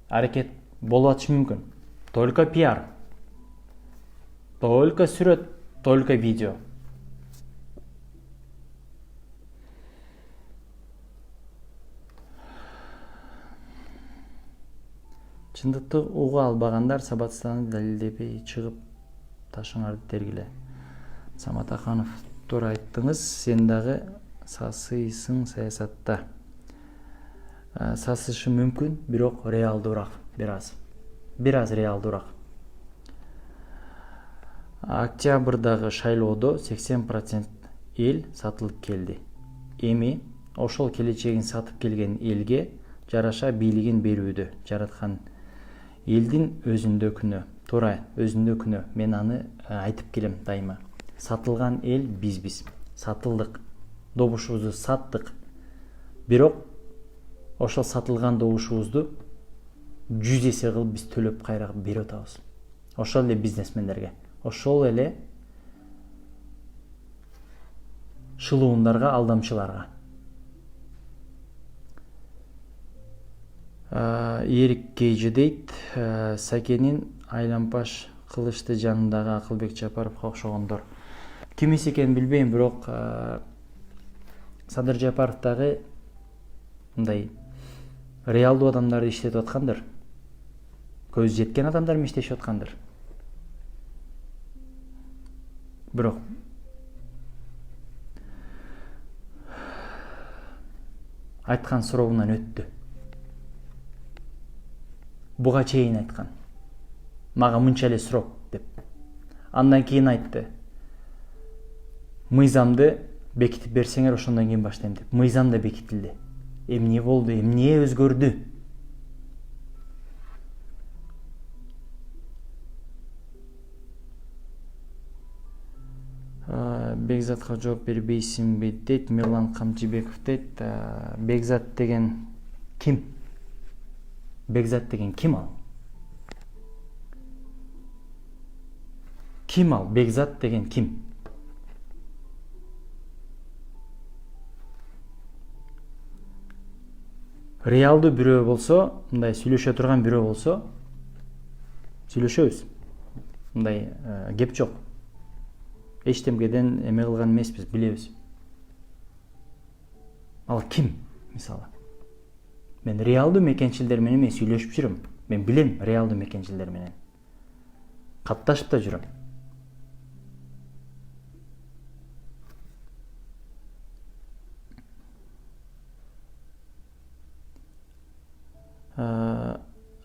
Аракет болуп атышы мүмкүн. Только пиар. Только сүрөт, только видео. Чындыкты уга албагандар сабатсыздыгын далилдебей чыгып ташыңарды тергиле. Самат Аканов, туура айттыңыз, сен дагы сасыйсың саясатта. Сасышы мүмкүн, бирок реалдуураак, бир аз реалдуураак. Октябрдагы шайлоодо 80% эл сатылып келди. Эми ошол келечегин сатып келген элге жараша бийлигин берүүдө жараткан элдин өзүндө күнөө. Туура, өзүндө күнөө. Мен аны айтып келем дайыма. Сатылган эл бизбиз. Сатылдык. Добушубузду саттык. Бирок ошол сатылган добушубузду 100 эсе кылып биз төлөп кайра берип атабыз. Ошол эле бизнесмендерге, ошол эле шылуундарга, алдамчыларга. Эрик Кейжи дейт, Сакенин айлампаш кылычты жанындагы Акылбек Жапаровго окшогондор. Кимис экенин билбейм, бирок Садыр Жапаров дагы мындай реалдуу адамдарды иштетип аткандыр. Көз жеткен адамдар менен иштешип аткандыр. Бирок айткан суроогунан өттү. Буга чейин айткан. Мага мынча эле суроо деп. Андан кийин айтты. Мыйзамды бекитип берсеңер ошондон кийин баштайм деп. Мыйзам да бекитилди. Эмне болду? Эмне өзгөрдү? Бекзатка жооп бербейсиңби дейт. Мирлан Камчыбеков дейт. Бекзат деген ким? Бекзат деген ким ал? Ким ал? Бекзат деген ким? Реалдуу бирөө болсо, мындай сүйлөшө турган бирөө болсо, сүйлөшөбүз. Мындай кеп жок. Эчтемкеден эме кылган эмеспиз, билебиз. Ал ким, мисалы? Мен реалдуу мекенчилдер менен сүйлөшүп жүрөм. Мен билем реалдуу мекенчилдер менен. Катташып да жүрөм.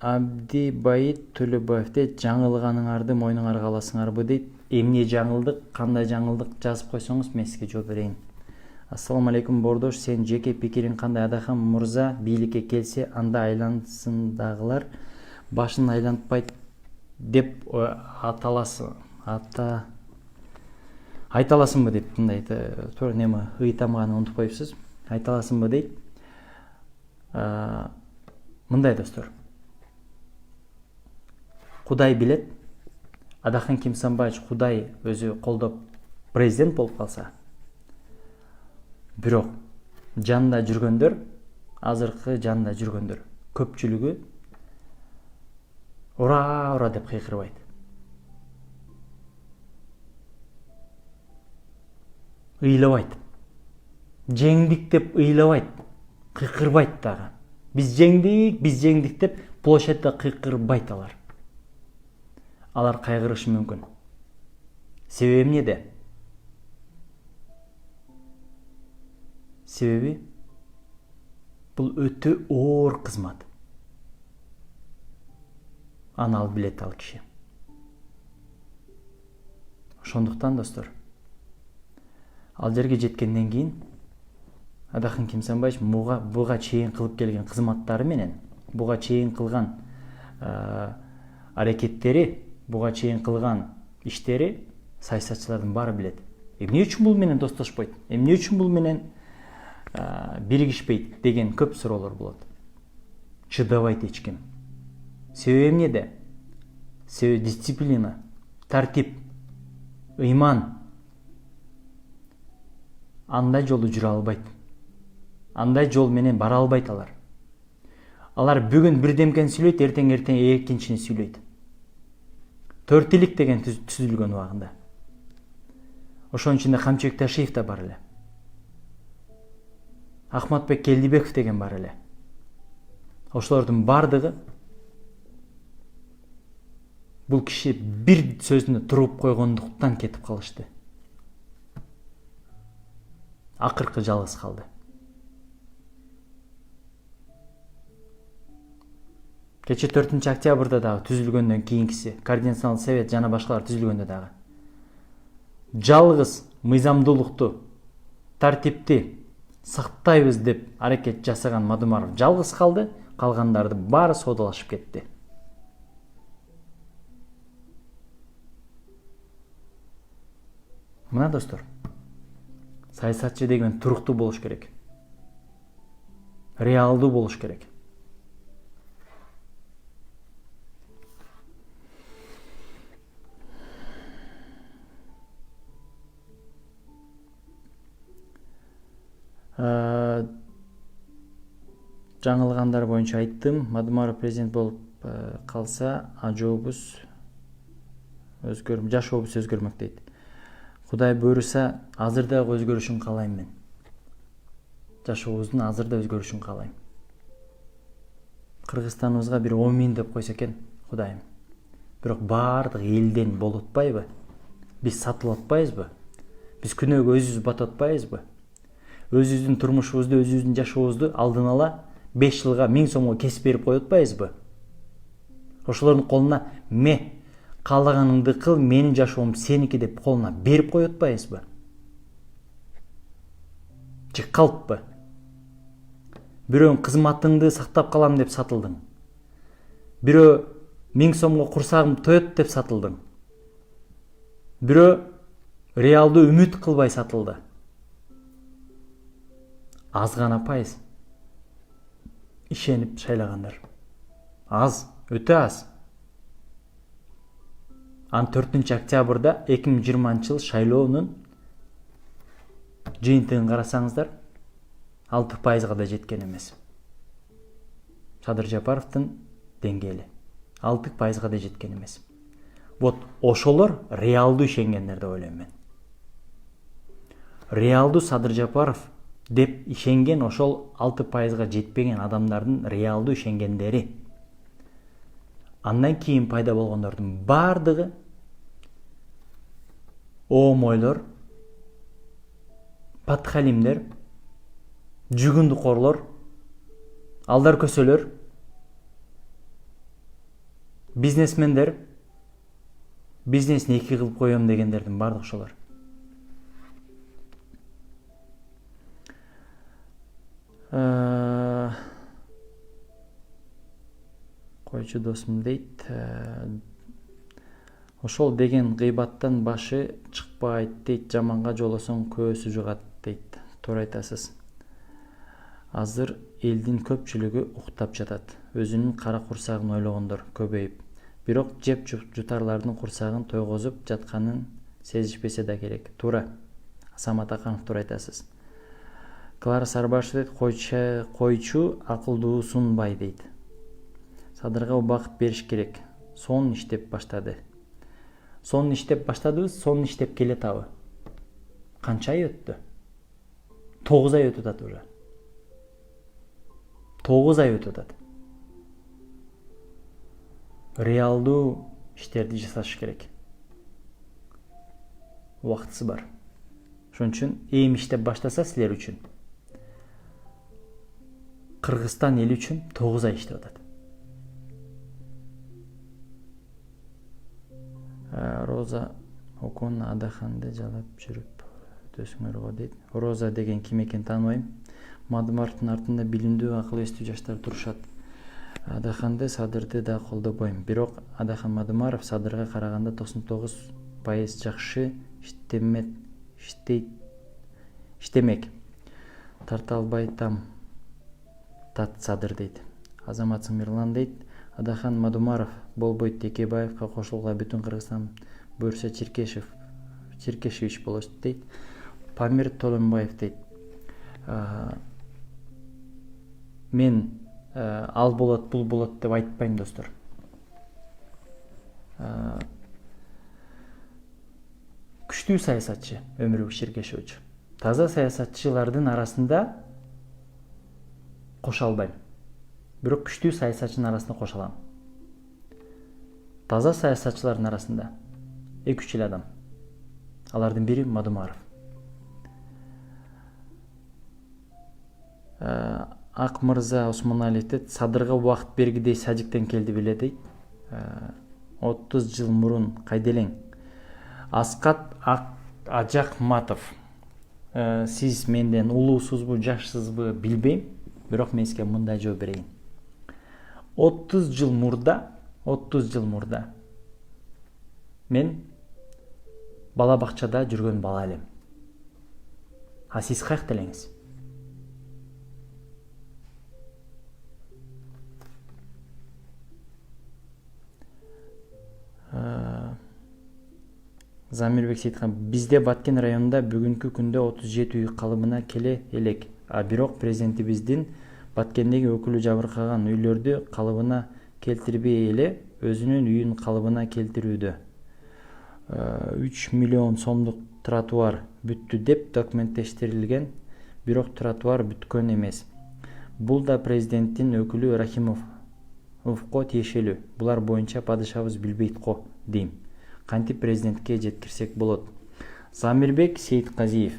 Абди Байит Төлөбаев дейт, жаңылганыңарды мойнуңарга аласыңарбы дейт. Эмне жаңылдык, кандай жаңылдык жазып койсоңуз мен сизге жооп берейин. Ассаламу алейкум Бордош, сен жеке пикириң кандай? Адахан мырза бийликке келсе, анда айлансындагылар башын айлантпайт деп айталасыңбы деп мындай туура неме ыйтамганы унутуп коюпсуз. Айталасыңбы дейт. Мындай достор. Кудай билет. Адахан Кимсанбаевич Кудай өзү колдоп президент болуп калса, бирок жанында жүргөндөр, азыркы жанында жүргөндөр көпчүлүгү ура деп кыйкырбайт. Ыйлабайт. Жеңдик деп ыйлабайт, кыйкырбайт дагы. Биз жеңдик деп площадьда кыйкырбайт алар. алар кайгырышы мүмкүн. Себеби эмнеде? Себеби бул өтө оор кызмат. Аны ал билет ал киши. Ошондуктан достор, ал жерге жеткенден кийин Адахын Кимсанбаевич буга чейин кылып келген кызматтары менен, буга чейин кылган аракеттери, буга чейин кылган иштери саясатчылардын баары билет. Эмне үчүн бул менен достошпойт? Эмне үчүн бул менен биригишпейт деген көп суроолор болот. Чыдабайт эч ким. Себеби эмнеде? Себеби дисциплина, тартип, ыйман. Андай жолу жүрө албайт. Андай жол менен бара албайт алар. Алар бүгүн бирдемкени сүйлөйт, эртең экинчини сүйлөйт. Төртилик деген түзүлгөн убагында. Ошонун ичинде Камчыбек Ташиев да бар эле. Ахматбек Келдибеков деген бар эле. Ошолордун бардыгы бул киши бир сөзүнө туруп койгондуктан кетип калышты. Акыркы жалгыз калды. Кече 4 октябрда дагы түзүлгөндөн кийинкиси Координационный совет жана башкалар түзүлгөндө дагы жалгыз мыйзамдуулукту, тартипти сактайбыз деп аракет жасаган Мадумаров жалгыз калды, калгандарды баары соодалашып кетти. Мына достор, саясатчы деген туруктуу болуш керек. Реалдуу болуш керек. Жаңылгандар боюнча айттым. Мадумаров президент болуп калса, жашообуз өзгөрмөк дейт. Кудай буйруса, азыр да өзгөрүшүн каалайм мен. Жашообуздун азыр да өзгөрүшүн каалайм. Кыргызстаныбызга бир 10 миң деп койсо экен, Кудайым. Бирок баардык элден болуп атпайбы? Биз сатылып атпайбызбы? Биз күнөөгө өзүбүз батып атпайбызбы? Өзүбүздүн турмушубузду, өзүбүздүн жашообузду алдын ала 5 жылга 1000 сомго кесип берип коюп атпайбызбы? Ошолордун колуна каалаганыңды кыл, менин жашоом сеники деп колуна берип коюп атпайбызбы? Же калппы? Бирөөнүн кызматыңды сактап калам деп сатылдың. Бирөө 1000 сомго курсагым тоет деп сатылдың. Бирөө реалдуу үмүт кылбай сатылды. Аз гана пайыз ишенип шайлагандар. Аз, өтө аз. Ан 4 октябрда 2020 жыл шайлоонун жыйынтыгын карасаңыздар, 6%га да жеткен эмес. Садыр Жапаровдун деңгээли 6%га да жеткен эмес. Вот ошолор реалдуу ишенгендер деп ойлойм мен. Реалдуу Садыр Жапаров деп ишенген ошол 6%га жетпеген адамдардын реалдуу ишенгендери. Андан кийин пайда болгондордун бардыгы оомойлор, патхалимдер, жүгүндүкорлор, алдар көсөлөр, бизнесмендер, бизнесин 2 кылып коем дегендердин бардыгы ошолор. Койчу досум дейт, ошол деген гыйбаттан башы чыкпайт дейт, жаманга жолосоң көөсү жугат дейт. Туура айтасыз. Азыр элдин көпчүлүгү уктап жатат. Өзүнүн кара курсагын ойлогондор көбөйүп, бирок жеп жутарлардын курсагын тойгозуп жатканын сезишпесе да керек. Туура. Самат Аканов туура айтасыз. Клара Сарбашев дейт, койчу акылдуусунбай дейт. Садырга убакыт бериш керек. Сонун иштеп баштады. Сонун иштеп баштадыбыз, сонун иштеп келетабы. Канча ай өттү? 9 ай өтүп атат уже. 9 ай өтүп атат. Реалдуу иштерди жасаш керек. Убактысы бар. Ошон үчүн эми иштеп баштаса силер үчүн, Кыргызстан эли үчүн 9 ай иштеп атат. Роза Окон Адаханды жалап жүрүп өтөсүңөр го дейт. Роза деген ким экенин тааныбайм. Мадымаровдун артында билимдүү, акыл эстүү жаштар турушат. Адаханды, Садырды да колдобойм. Бирок Адахан Мадымаров Садырга караганда 99% жакшы иштемек. Тарта албай тат Садыр дейт. Азамат Самирлан дейт. Адахан Мадымаров болбойт, Текебаевка кошулгула бүтүн Кыргызстан буйрса Черкешевич болот дейт. Памир Толонбаев дейт. Мен ал болот, бул болот деп айтпайм, достор. Күчтүү саясатчы Өмүрбек Черкешевич. Таза саясатчылардын арасында коша албайм. Бирок күчтүү саясатчынын арасында коша алам. Таза саясатчылардын арасында 2-3 эле адам. Алардын бири Мадымаров. Ак мырза Осмоналиев дейт. Садырга убакыт бергидей Сажиктен келди беле дейт. 30 жыл мурун кайда элең? Аскат Ажакматов. Сиз менден улуусузбу, жашсызбы билбейм, бирок мен сизге мындай жооп берейин. 30 жыл мурда мен бала бакчада жүргөн бала элем. А сиз каякта элеңиз? Замирбек Сейитхан, бизде Баткен районунда бүгүнкү күндө 37 үй калыбына келе элек. Бирок президентибиздин Баткендеги өкүлү жабыркаган үйлөрдү калыбына келтирбей эле өзүнүн үйүн калыбына келтирүүдө. 3 миллион сомдук тротуар бүттү деп документтештирилген, бирок тротуар бүткөн эмес. Бул да президенттин өкүлү Рахимовго тиешелүү. Булар боюнча падышабыз билбейт го дейм. Кантип президентке жеткирсек болот? Замирбек Сейитказиев,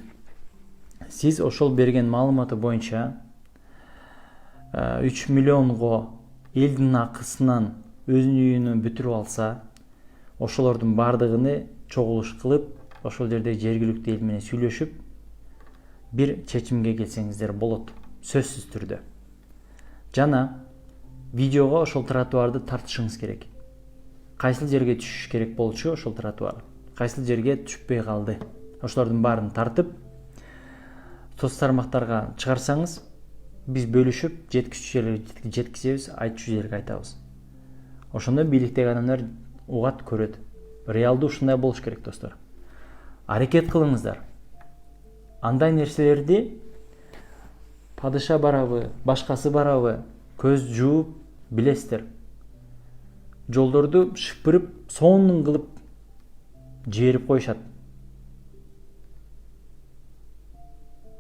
сиз ошол берген маалыматы боюнча 3 миллионго элдин акысынан өзүнүн үйүнө бүтүрүп алса, ошолордун бардыгыны чогулуш кылып, ошол жерде жергиликтүү эл менен сүйлөшүп, бир чечимге келсеңиздер болот, сөзсүз түрдө. Жана видеого ошол тротуарды тартышыңыз керек. Кайсыл жерге түшүш керек болчу ошол тротуар? Кайсыл жерге түшпөй калды? Ошолордун баарын тартып, соц тармактарга чыгарсаңыз, биз бөлүшүп, жеткичүү жерге жеткизебиз, айтчу жерге айтабыз. Ошондо бийликтеги адамдар угат, көрөт. Реалдуу ушундай болуш керек, достор. Аракет кылыңыздар. Андай нерселерди падыша барабы, башкасы барабы, көз жууп билесиздер. Жолдорду шыпырып, сонун кылып жиберип коюшат.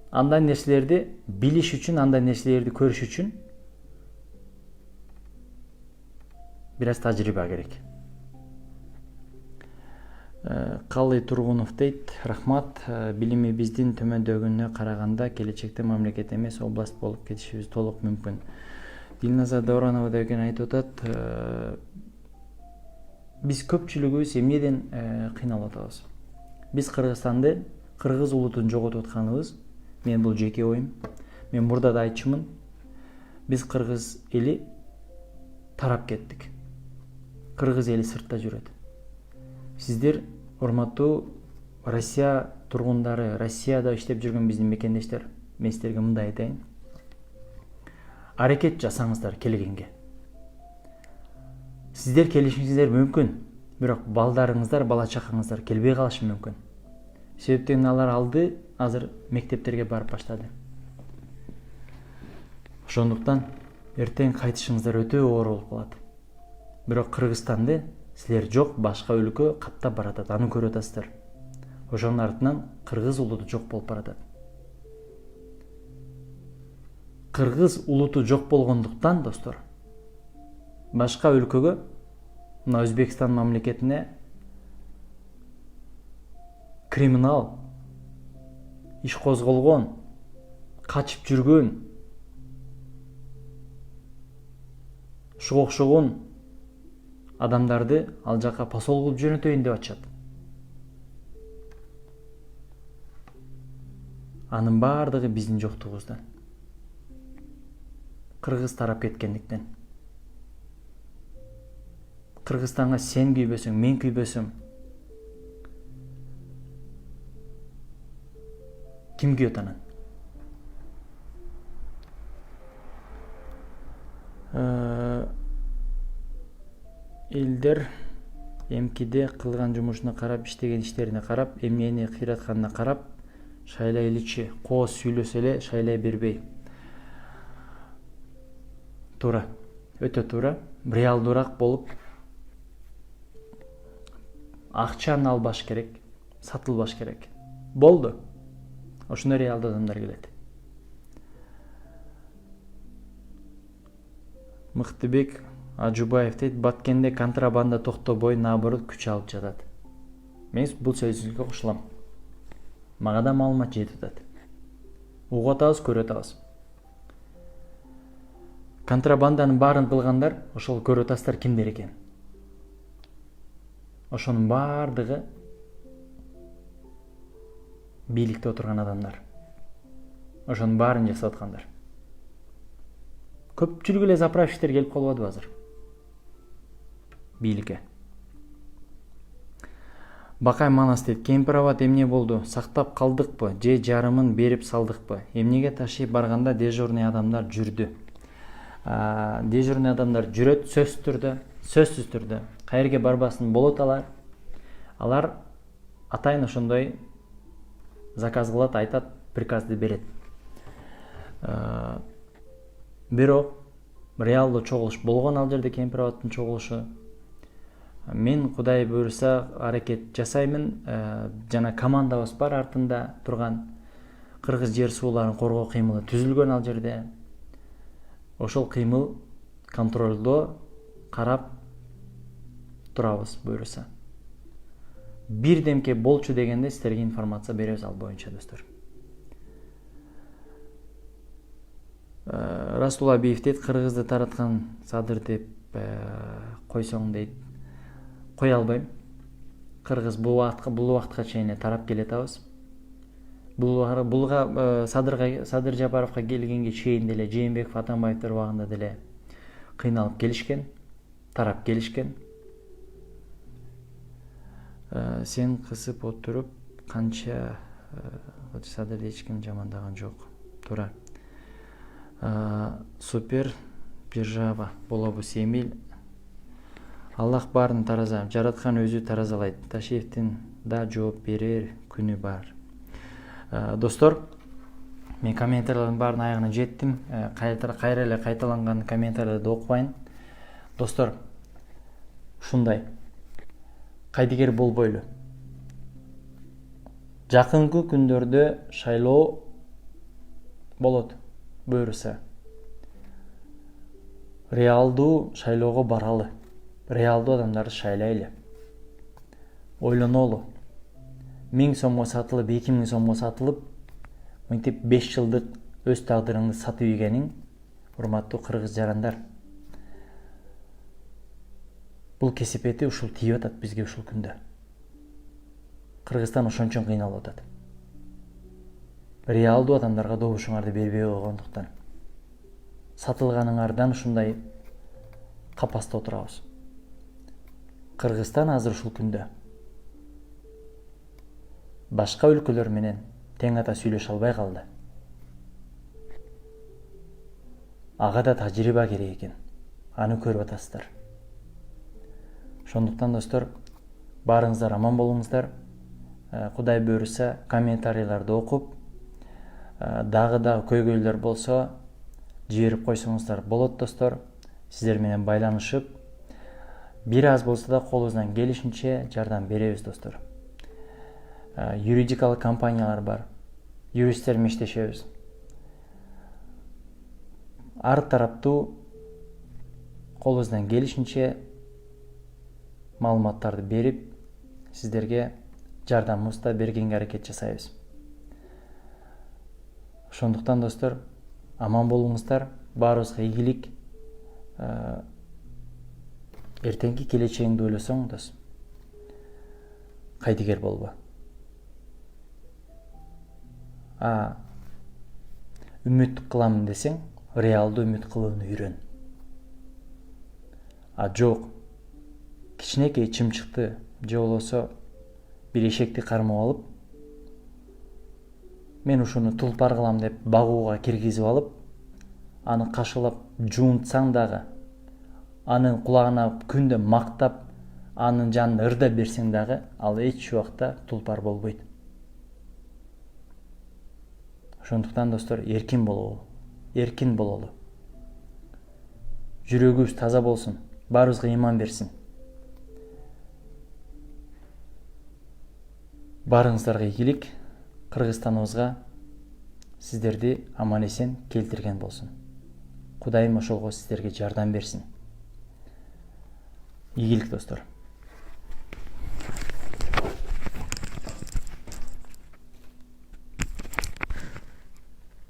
Андай нерселерди билиш үчүн, андай нерселерди көрүш үчүн бир аз тажрыйба керек. Калый Тургунов дейт, рахмат, билими биздин төмөндөгүнө караганда келечекте мамлекет эмес, область болуп кетишибиз толук мүмкүн. Дилназар Дауранова деген айтып атат, биз көпчүлүгүбүз эмнеден кыйналып атабыз? Биз Кыргызстанды, кыргыз улутун жоготуп атканыбыз, мен бул жеке оюм. Мен мурда да айтчумун. Биз кыргыз эли тарап кеттик. Кыргыз эли сыртта жүрөт. Сиздер, урматтуу Россия тургундары, Россияда иштеп жүргөн биздин мекендештер, мен сиздерге мындай айтайын. Аракет жасаңыздар келгенге. Сиздер келишиңиздер мүмкүн, бирок балдарыңыздар, бала чакаңыздар келбей калышы мүмкүн. Себептен алар алды азыр мектептерге барып баштады. Ошондуктан эртең кайтышыңыздар өтө оор болуп калат. Бирок Кыргызстанды силер жок, башка өлкө каптап баратат, аны көрүп атасыздар. Ошонун артынан кыргыз улуту жок болуп баратат. Кыргыз улуту жок болгондуктан, достор, башка өлкөгө мына Өзбекстан мамлекетине криминал иш козголгон, качып жүргөн, ушуга окшогон адамдарды ал жака посол кылып жөнөтөйүн деп атышат. Анын бардыгы биздин жоктугубуздан. Кыргыз тарап кеткендиктен. Кыргызстанга сен күйбөсөң, мен күйбөсөм. Ким күйөт анан? Элдер эмкиде кылган жумушуна карап, иштеген иштерине карап, эмнени кыйратканына карап, шайлай эличи, кооз сүйлөсө эле шайлай бербей. Туура, өтө туура, реалдуураак болуп, акчаны албаш керек, сатылбаш керек. Болду. Ошондой реалдуу адамдар келет. Мыктыбек Ажубаев дейт, Баткенде контрабанда токтобой, наоборот күч алып жатат. Мен бул сөзүңүзгө кошулам. Мага да маалымат жетип атат. Угуп атабыз, көрүп атабыз. Контрабанданын баарын кылгандар, ошол көрүп атасыздар кимдер экен. Ошонун бардыгы бийликте отурган адамдар. Ошонун баарын жасап аткандар. Көпчүлүк эле заправщиктер келип калбадыбы азыр? Бийликке. Бакай Манас дейт, кемпир абат эмне болду? Сактап калдыкпы? Же жарымын берип салдыкпы? Эмнеге ташыйып барганда дежурный адамдар жүрдү? Дежурный адамдар жүрөт сөзсүз түрдө. Кайерге барбасын болот алар. Алар атайын ошондой заказ кылат, айтат, приказды берет. Бирок реалдуу чогулуш болгон ал жерде, кемпир абаттын чогулушу. Мен Кудай буйруса аракет жасаймын. Жана командабыз бар артында турган, кыргыз жер сууларын коргоо кыймылы түзүлгөн ал жерде. Ошол кыймыл контролдо карап турабыз буйруса. Бирдемке болчу дегенде силерге информация беребиз ал боюнча, достор. Расул Абиев дейт, кыргызды тараткан Садыр деп койсоң дейт. Кой албайм. Кыргыз бул убакытка чейин тарап келатабыз. Булга Садыр Жапаровго келгенге чейин деле Жээнбеков, Атамбаевдер убагында деле кыйналып келишкен, тарап келишкен. Сен кысып отуруп канча Садырды эч ким жамандаган жок. Туура. Супер Биржава болобу Семил. Аллах барын тараза, жараткан өзү таразалайт. Ташиевдин да жооп берер күнү бар. Достор, мен комментарийлердин баарынын аягына жеттим. Кайра эле кайталанган комментарийлерди окубайын. Достор, ушундай кайдыгер болбойлу. Жакынкы күндөрдө шайлоо болот буйруса. Реалдуу шайлоого баралы. Реалдуу адамдарды шайлайлы. Ойлонолу. 1000 сомго сатылып, 2000 сомго сатылып, мынтип 5 жылдык өз тагдырыңды сатып ийгениң, урматтуу кыргыз жарандар. Бул кесепети ушул тийип атат бизге ушул күндө. Кыргызстан ошончон кыйналып атат. Реалдуу адамдарга добушуңарды бербей койгондуктан. Сатылганыңардан ушундай капаста отурабыз. Кыргызстан азыр ушул күндө башка өлкөлөр менен тең ата сүйлөшө албай калды. Ага да тажрыйба керек экен. Аны көрүп атасыздар. Ошондуктан достор, баарыңыздар аман болуңуздар. Кудай буйруса комментарийлерди окуп, дагы көйгөйлөр болсо жиберип койсоңуздар болот, достор. Сиздер менен байланышып, бир аз болсо да колубуздан келишинче жардам беребиз, достор. Юридикалык компаниялар бар. Юристтер менен иштешебиз. Ар тараптуу колубуздан келишинче маалыматтарды берип, сиздерге жардамыбызды бергенге аракет жасайбыз. Ошондуктан достор, аман болуңуздар, баарыбызга ийгилик. Эртеңки келечегиңди ойлосоң, дос, кайдыгер болбо. Үмүт кыламын десең, реалдуу үмүт кылууну үйрөн. Жок, кичинекей чымчыкты же болбосо бир эшекти кармап алып, мен ушуну тулпар кылам деп багууга киргизип алып, аны кашылап жуунтсаң дагы, анын кулагына күндө мактап, анын жанына ырдап берсең дагы, ал эч убакта тулпар болбойт. Ошондуктан достор, эркин бололу. Жүрөгүбүз таза болсун, баарыбызга иман берсин. Баарыңыздарга ийгилик, Кыргызстаныбызга сиздерди аман эсен келтирген болсун. Кудайым ошолго сиздерге жардам берсин. Ийгилик достор.